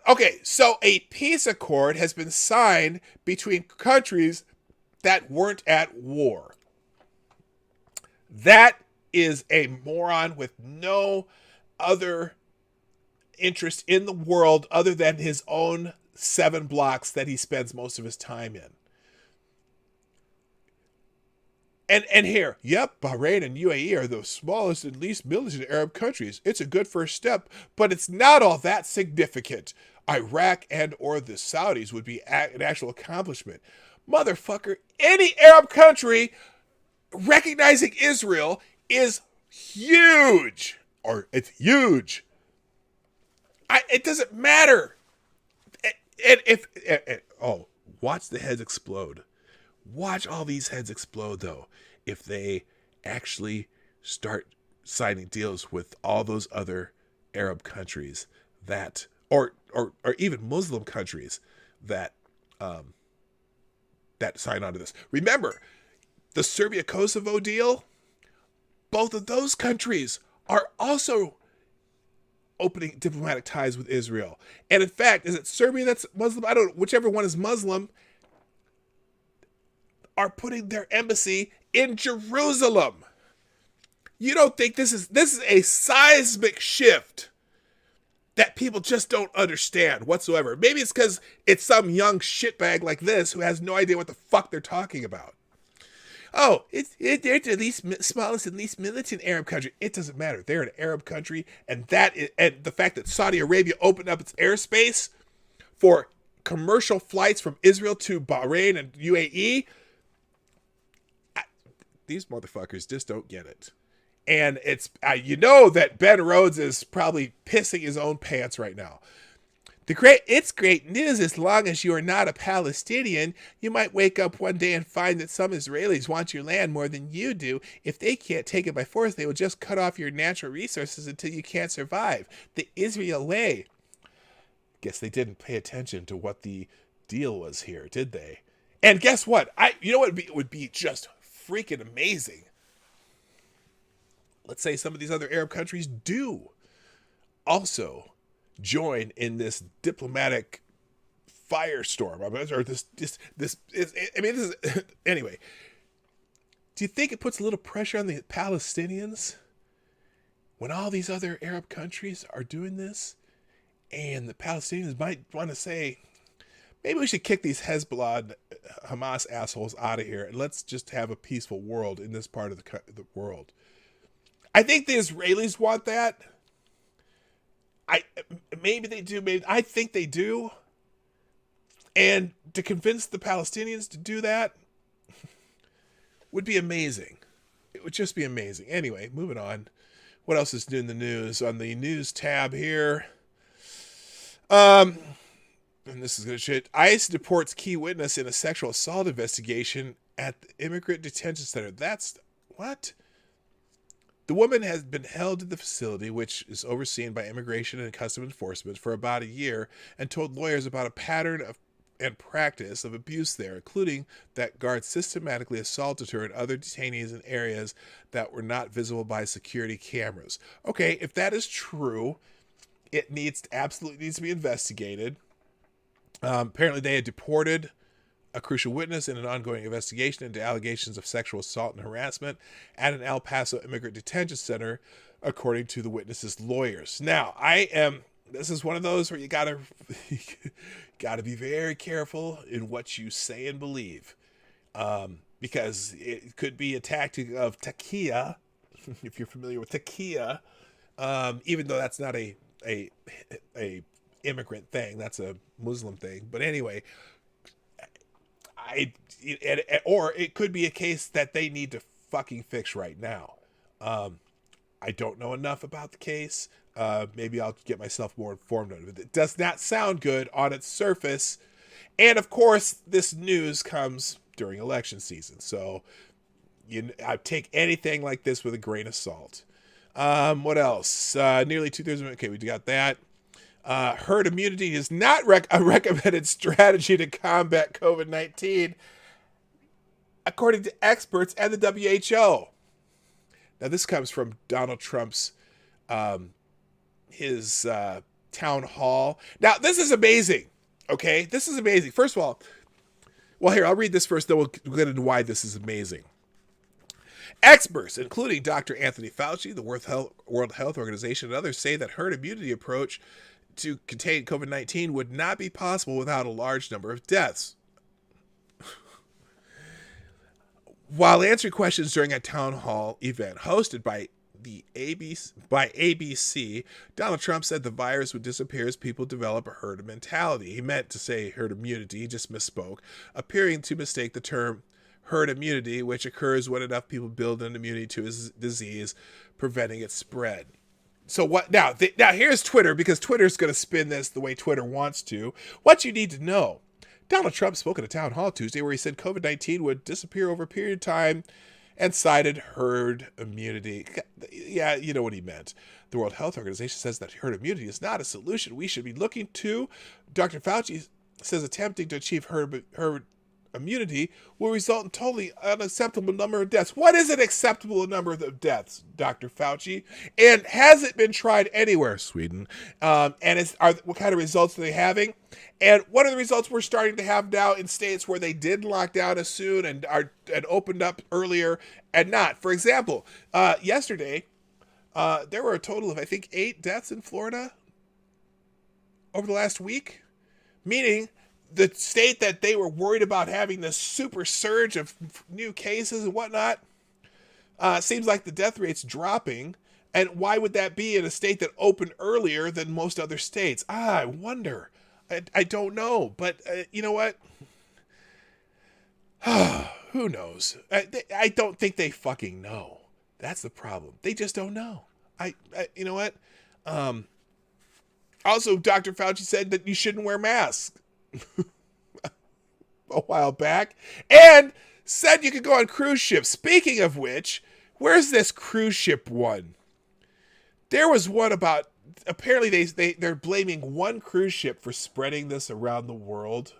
Okay, so a peace accord has been signed between countries that weren't at war. That is a moron with no other interest in the world other than his own 7 blocks that he spends most of his time in. And here, yep, Bahrain and UAE are the smallest and least militant Arab countries. It's a good first step, but it's not all that significant. Iraq and or the Saudis would be an actual accomplishment. Motherfucker, any Arab country recognizing Israel is huge. Or it's huge. It doesn't matter. Watch the heads explode. Watch all these heads explode, though, if they actually start signing deals with all those other Arab countries that, or even Muslim countries that that sign on to this. Remember, the Serbia-Kosovo deal, both of those countries are also opening diplomatic ties with Israel. And in fact, is it Serbia that's Muslim? I don't know, whichever one is Muslim, are putting their embassy in Jerusalem. You don't think this is a seismic shift that people just don't understand whatsoever? Maybe it's because it's some young shitbag like this who has no idea what the fuck they're talking about. Oh, they're the least smallest and least militant Arab country. It doesn't matter. They're an Arab country, and the fact that Saudi Arabia opened up its airspace for commercial flights from Israel to Bahrain and UAE, these motherfuckers just don't get it. And it's that Ben Rhodes is probably pissing his own pants right now. It's great news as long as you are not a Palestinian. You might wake up one day and find that some Israelis want your land more than you do. If they can't take it by force, they will just cut off your natural resources until you can't survive. The Israeli. Guess they didn't pay attention to what the deal was here, did they? And guess what? You know what would be just freaking amazing? Let's say some of these other Arab countries do also join in this diplomatic firestorm. Anyway. Do you think it puts a little pressure on the Palestinians when all these other Arab countries are doing this? And the Palestinians might want to say, maybe we should kick these Hezbollah and Hamas assholes out of here and let's just have a peaceful world in this part of the world. I think the Israelis want that. Maybe they do. Maybe I think they do. And to convince the Palestinians to do that would be amazing. It would just be amazing. Anyway, moving on. What else is new in the news? On the news tab here. And this is good shit. ICE deports key witness in a sexual assault investigation at the immigrant detention center. That's what? The woman has been held in the facility, which is overseen by Immigration and Customs Enforcement, for about a year, and told lawyers about a pattern and practice of abuse there, including that guards systematically assaulted her and other detainees in areas that were not visible by security cameras. Okay, if that is true, it absolutely needs to be investigated. Apparently, they had deported a crucial witness in an ongoing investigation into allegations of sexual assault and harassment at an El Paso immigrant detention center, according to the witness's lawyers. Now, this is one of those where you gotta be very careful in what you say and believe, because it could be a tactic of taqiyya, if you're familiar with taqiyya, even though that's not a immigrant thing, that's a Muslim thing. But anyway, or it could be a case that they need to fucking fix right now. I don't know enough about the case. Maybe I'll get myself more informed on it. It does not sound good on its surface. And of course, this news comes during election season. So I take anything like this with a grain of salt. What else? Nearly 2/3 of it. Okay, we got that. Herd immunity is not a recommended strategy to combat COVID-19, according to experts and the WHO. Now, this comes from Donald Trump's his town hall. Now, this is amazing. Okay, this is amazing. First of all, here, I'll read this first, then we'll get into why this is amazing. Experts, including Dr. Anthony Fauci, the World Health Organization, and others, say that herd immunity approach to contain COVID-19 would not be possible without a large number of deaths. While answering questions during a town hall event hosted by ABC, Donald Trump said the virus would disappear as people develop a herd mentality. He meant to say herd immunity, he just misspoke, appearing to mistake the term herd immunity, which occurs when enough people build an immunity to a disease, preventing its spread. So what now? Now here's Twitter, because Twitter's going to spin this the way Twitter wants to. What you need to know. Donald Trump spoke at a town hall Tuesday where he said COVID-19 would disappear over a period of time and cited herd immunity. Yeah, you know what he meant. The World Health Organization says that herd immunity is not a solution we should be looking to. Dr. Fauci says attempting to achieve herd immunity will result in totally unacceptable number of deaths. What is an acceptable number of deaths, Dr. Fauci? And has it been tried anywhere? Sweden. And what kind of results are they having? And what are the results we're starting to have now in states where they did lock down as soon and opened up earlier and not? For example, yesterday, there were a total of, I think, 8 deaths in Florida over the last week, meaning the state that they were worried about having this super surge of new cases and whatnot, seems like the death rate's dropping. And why would that be in a state that opened earlier than most other states? I wonder. I don't know. But you know what? Who knows? I don't think they fucking know. That's the problem. They just don't know. You know what? Also, Dr. Fauci said that you shouldn't wear masks a while back, and said you could go on cruise ships. Speaking of which, where's this cruise ship one? There was one about, apparently they're blaming one cruise ship for spreading this around the world.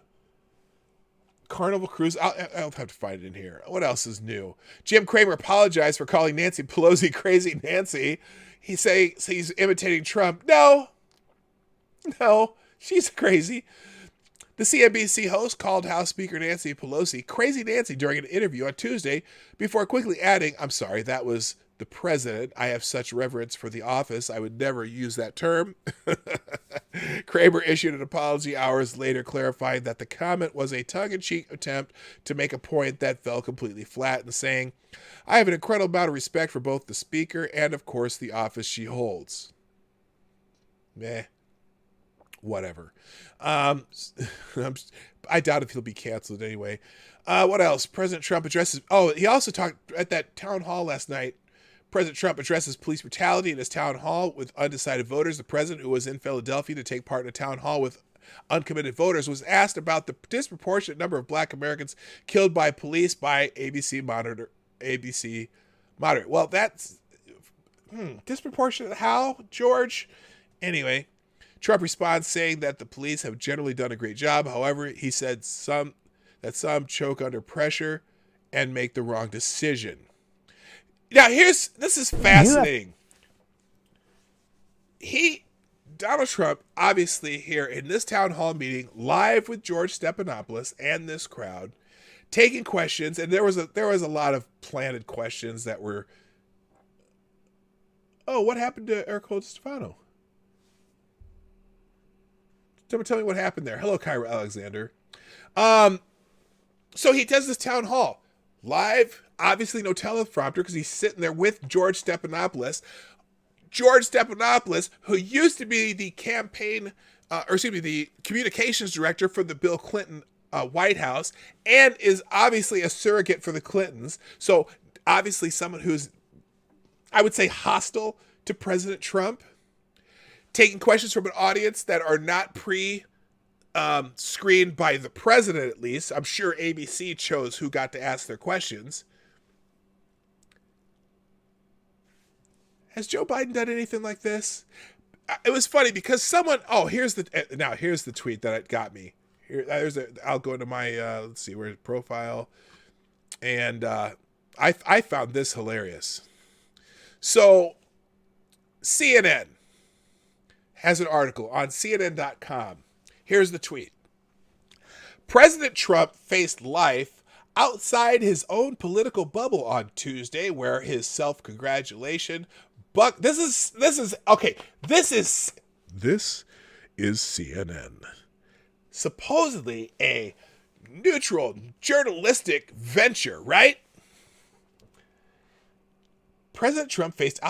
Carnival Cruise. I'll have to find it in here. What else is new? Jim Cramer apologized for calling Nancy Pelosi Crazy Nancy. He's imitating Trump. No, she's crazy. The CNBC host called House Speaker Nancy Pelosi Crazy Nancy during an interview on Tuesday before quickly adding, "I'm sorry, that was the president. I have such reverence for the office. I would never use that term." Kramer issued an apology hours later, clarifying that the comment was a tongue-in-cheek attempt to make a point that fell completely flat, and saying, "I have an incredible amount of respect for both the speaker and, of course, the office she holds." Meh. Whatever. I doubt if he'll be canceled anyway. What else? President Trump addresses... Oh, he also talked at that town hall last night. President Trump addresses police brutality in his town hall with undecided voters. The president, who was in Philadelphia to take part in a town hall with uncommitted voters, was asked about the disproportionate number of black Americans killed by police by ABC Monitor. Well, that's... disproportionate how, George? Anyway... Trump responds saying that the police have generally done a great job. However, he said some choke under pressure and make the wrong decision. Now, this is fascinating. Donald Trump, obviously here in this town hall meeting, live with George Stephanopoulos and this crowd, taking questions, and there was a lot of planted questions that were, oh, what happened to Eric Holder Stefano? Tell me what happened there. Hello, Kyra Alexander. So he does this town hall live, obviously no teleprompter because he's sitting there with George Stephanopoulos. George Stephanopoulos, who used to be the the communications director for the Bill Clinton White House, and is obviously a surrogate for the Clintons. So obviously someone who's, I would say, hostile to President Trump. Taking questions from an audience that are not screened by the president, at least. I'm sure ABC chose who got to ask their questions. Has Joe Biden done anything like this? It was funny because someone... Oh, here's the tweet that got me. I'll go into my... let's see, where's profile? And I found this hilarious. So, CNN has an article on CNN.com. Here's the tweet. President Trump faced life outside his own political bubble on Tuesday, where his self-congratulation this is CNN. Supposedly a neutral journalistic venture, right? President Trump faced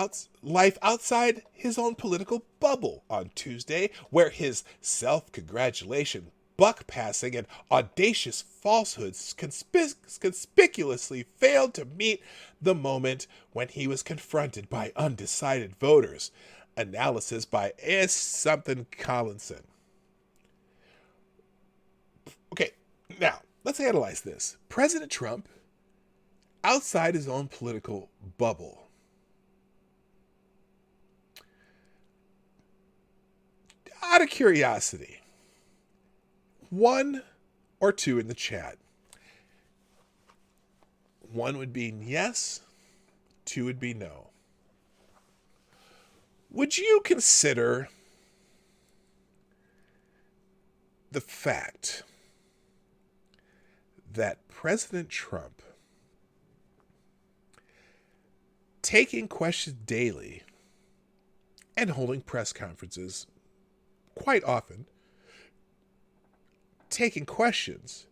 life outside his own political bubble on Tuesday, where his self-congratulation, buck-passing, and audacious falsehoods conspicuously failed to meet the moment when he was confronted by undecided voters. Analysis by S. Something Collinson. Okay, now, let's analyze this. President Trump, outside his own political bubble. Out of curiosity, one or two in the chat, 1 would be yes, 2 would be no. Would you consider the fact that President Trump taking questions daily and holding press conferences quite often, taking questions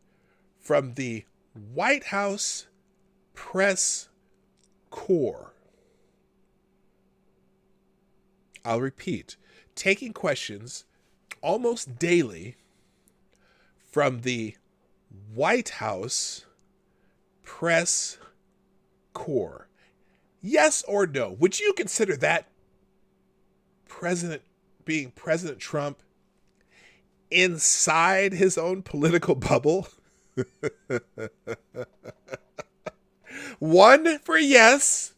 from the White House press corps? I'll repeat, taking questions almost daily from the White House press corps. Yes or no? Would you consider that being President Trump inside his own political bubble? 1 for yes,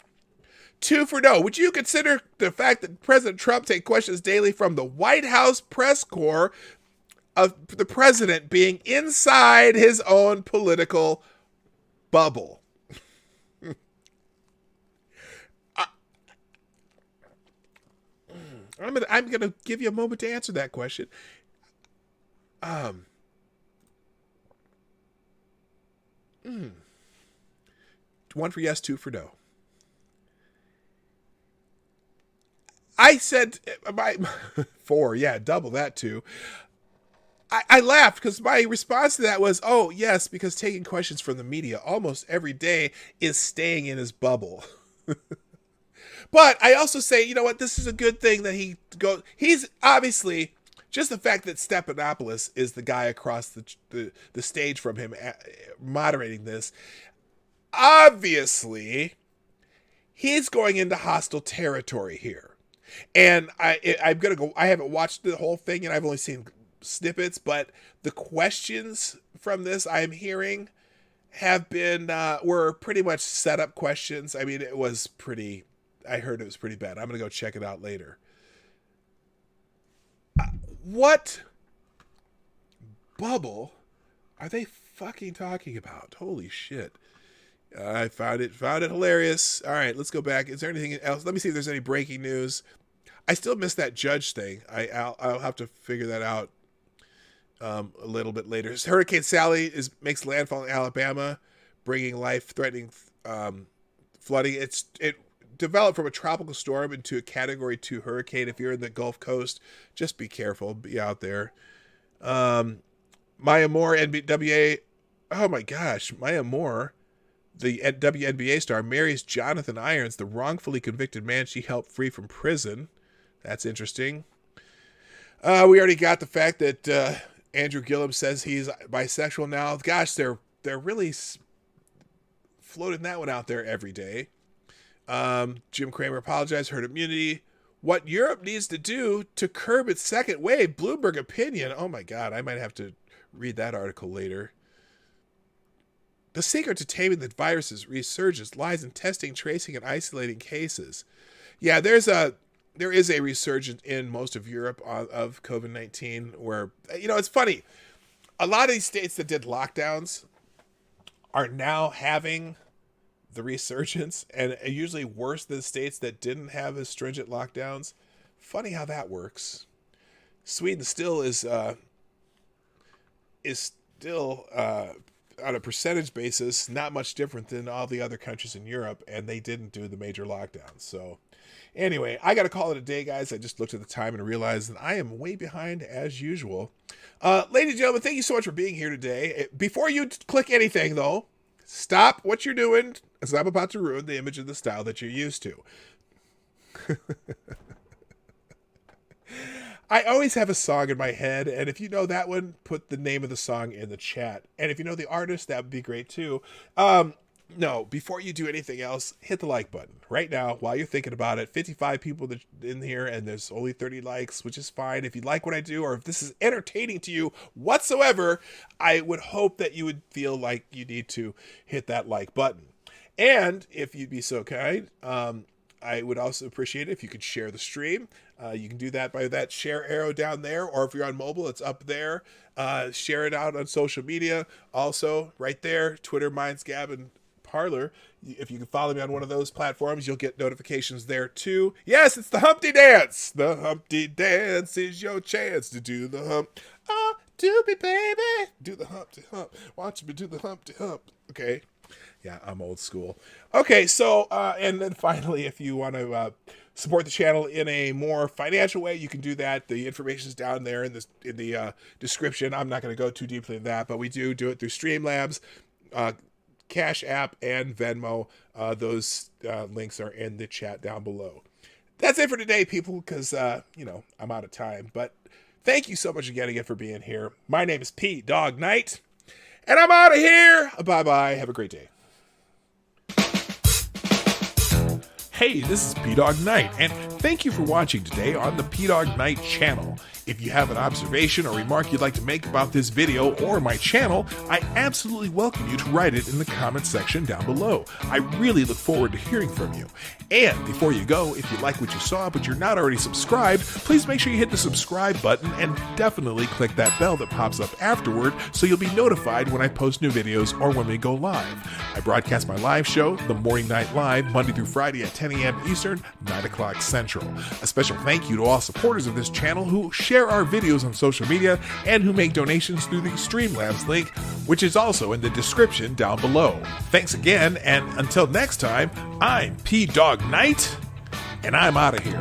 2 for no. Would you consider the fact that President Trump take questions daily from the White House press corps of the president being inside his own political bubble? I'm gonna give you a moment to answer that question. 1 for yes, 2 for no. I said 4, yeah, double that too. I laughed because my response to that was, oh yes, because taking questions from the media almost every day is staying in his bubble. But I also say, you know what, this is a good thing that he's obviously, just the fact that Stephanopoulos is the guy across the stage from him moderating this, obviously he's going into hostile territory here. And I'm going to go, I haven't watched the whole thing and I've only seen snippets, but the questions from this I'm hearing have been, were pretty much set up questions. I mean, I heard it was pretty bad. I'm going to go check it out later. What bubble are they fucking talking about? Holy shit. I found it hilarious. All right, let's go back. Is there anything else? Let me see if there's any breaking news. I still missed that judge thing. I'll have to figure that out a little bit later. Hurricane Sally makes landfall in Alabama, bringing life-threatening flooding. It developed from a tropical storm into a Category 2 hurricane. If you're in the Gulf Coast, just be careful. Be out there. Maya Moore, NBWA. Oh my gosh, Maya Moore, the WNBA star, marries Jonathan Irons, the wrongfully convicted man she helped free from prison. That's interesting. We already got the fact that Andrew Gillum says he's bisexual now. Gosh, they're really floating that one out there every day. Jim Cramer apologized, herd immunity. What Europe needs to do to curb its second wave, Bloomberg opinion. Oh my God, I might have to read that article later. The secret to taming the virus's resurgence lies in testing, tracing, and isolating cases. Yeah, there is a resurgence in most of Europe of COVID-19 where, it's funny. A lot of these states that did lockdowns are now having the resurgence, and usually worse than states that didn't have as stringent lockdowns. Funny how that works. Sweden still is still on a percentage basis not much different than all the other countries in Europe, and they didn't do the major lockdowns. So anyway, I got to call it a day, guys. I just looked at the time and realized that I am way behind as usual. Ladies and gentlemen, thank you so much for being here today. Before you click anything, though, stop what you're doing, as I'm about to ruin the image of the style that you're used to. I always have a song in my head, and if you know that one, put the name of the song in the chat. And if you know the artist, that would be great too. No, before you do anything else, hit the like button right now while you're thinking about it. 55 people in here, and there's only 30 likes, which is fine. If you like what I do, or if this is entertaining to you whatsoever, I would hope that you would feel like you need to hit that like button. And if you'd be so kind, I would also appreciate it if you could share the stream. You can do that by that share arrow down there, or if you're on mobile, it's up there. Share it out on social media. Also, right there, Twitter, Minds, Gab, and Parler. If you can follow me on one of those platforms, you'll get notifications there too. Yes, it's the Humpty Dance. The Humpty Dance is your chance to do the hump. Oh, do me, baby. Do the Humpty Hump. Watch me do the Humpty Hump. Okay. Yeah, I'm old school. Okay, so, and then finally, if you want to support the channel in a more financial way, you can do that. The information is down there in the description. I'm not going to go too deeply in that, but we do it through Streamlabs, Cashapp, and Venmo. Those links are in the chat down below. That's it for today, people, because, I'm out of time. But thank you so much again for being here. My name is PDawgKnight, and I'm out of here. Bye-bye. Have a great day. Hey, this is PDawgKnight, and thank you for watching today on the PDawgKnight channel. If you have an observation or remark you'd like to make about this video or my channel, I absolutely welcome you to write it in the comment section down below. I really look forward to hearing from you. And before you go, if you like what you saw but you're not already subscribed, please make sure you hit the subscribe button and definitely click that bell that pops up afterward so you'll be notified when I post new videos or when we go live. I broadcast my live show, The Morning Night Live, Monday through Friday at 10 a.m. Eastern, 9 o'clock Central. A special thank you to all supporters of this channel who share our videos on social media and who make donations through the Streamlabs link, which is also in the description down below. Thanks again, and until next time, I'm PDawgKnight, and I'm out of here.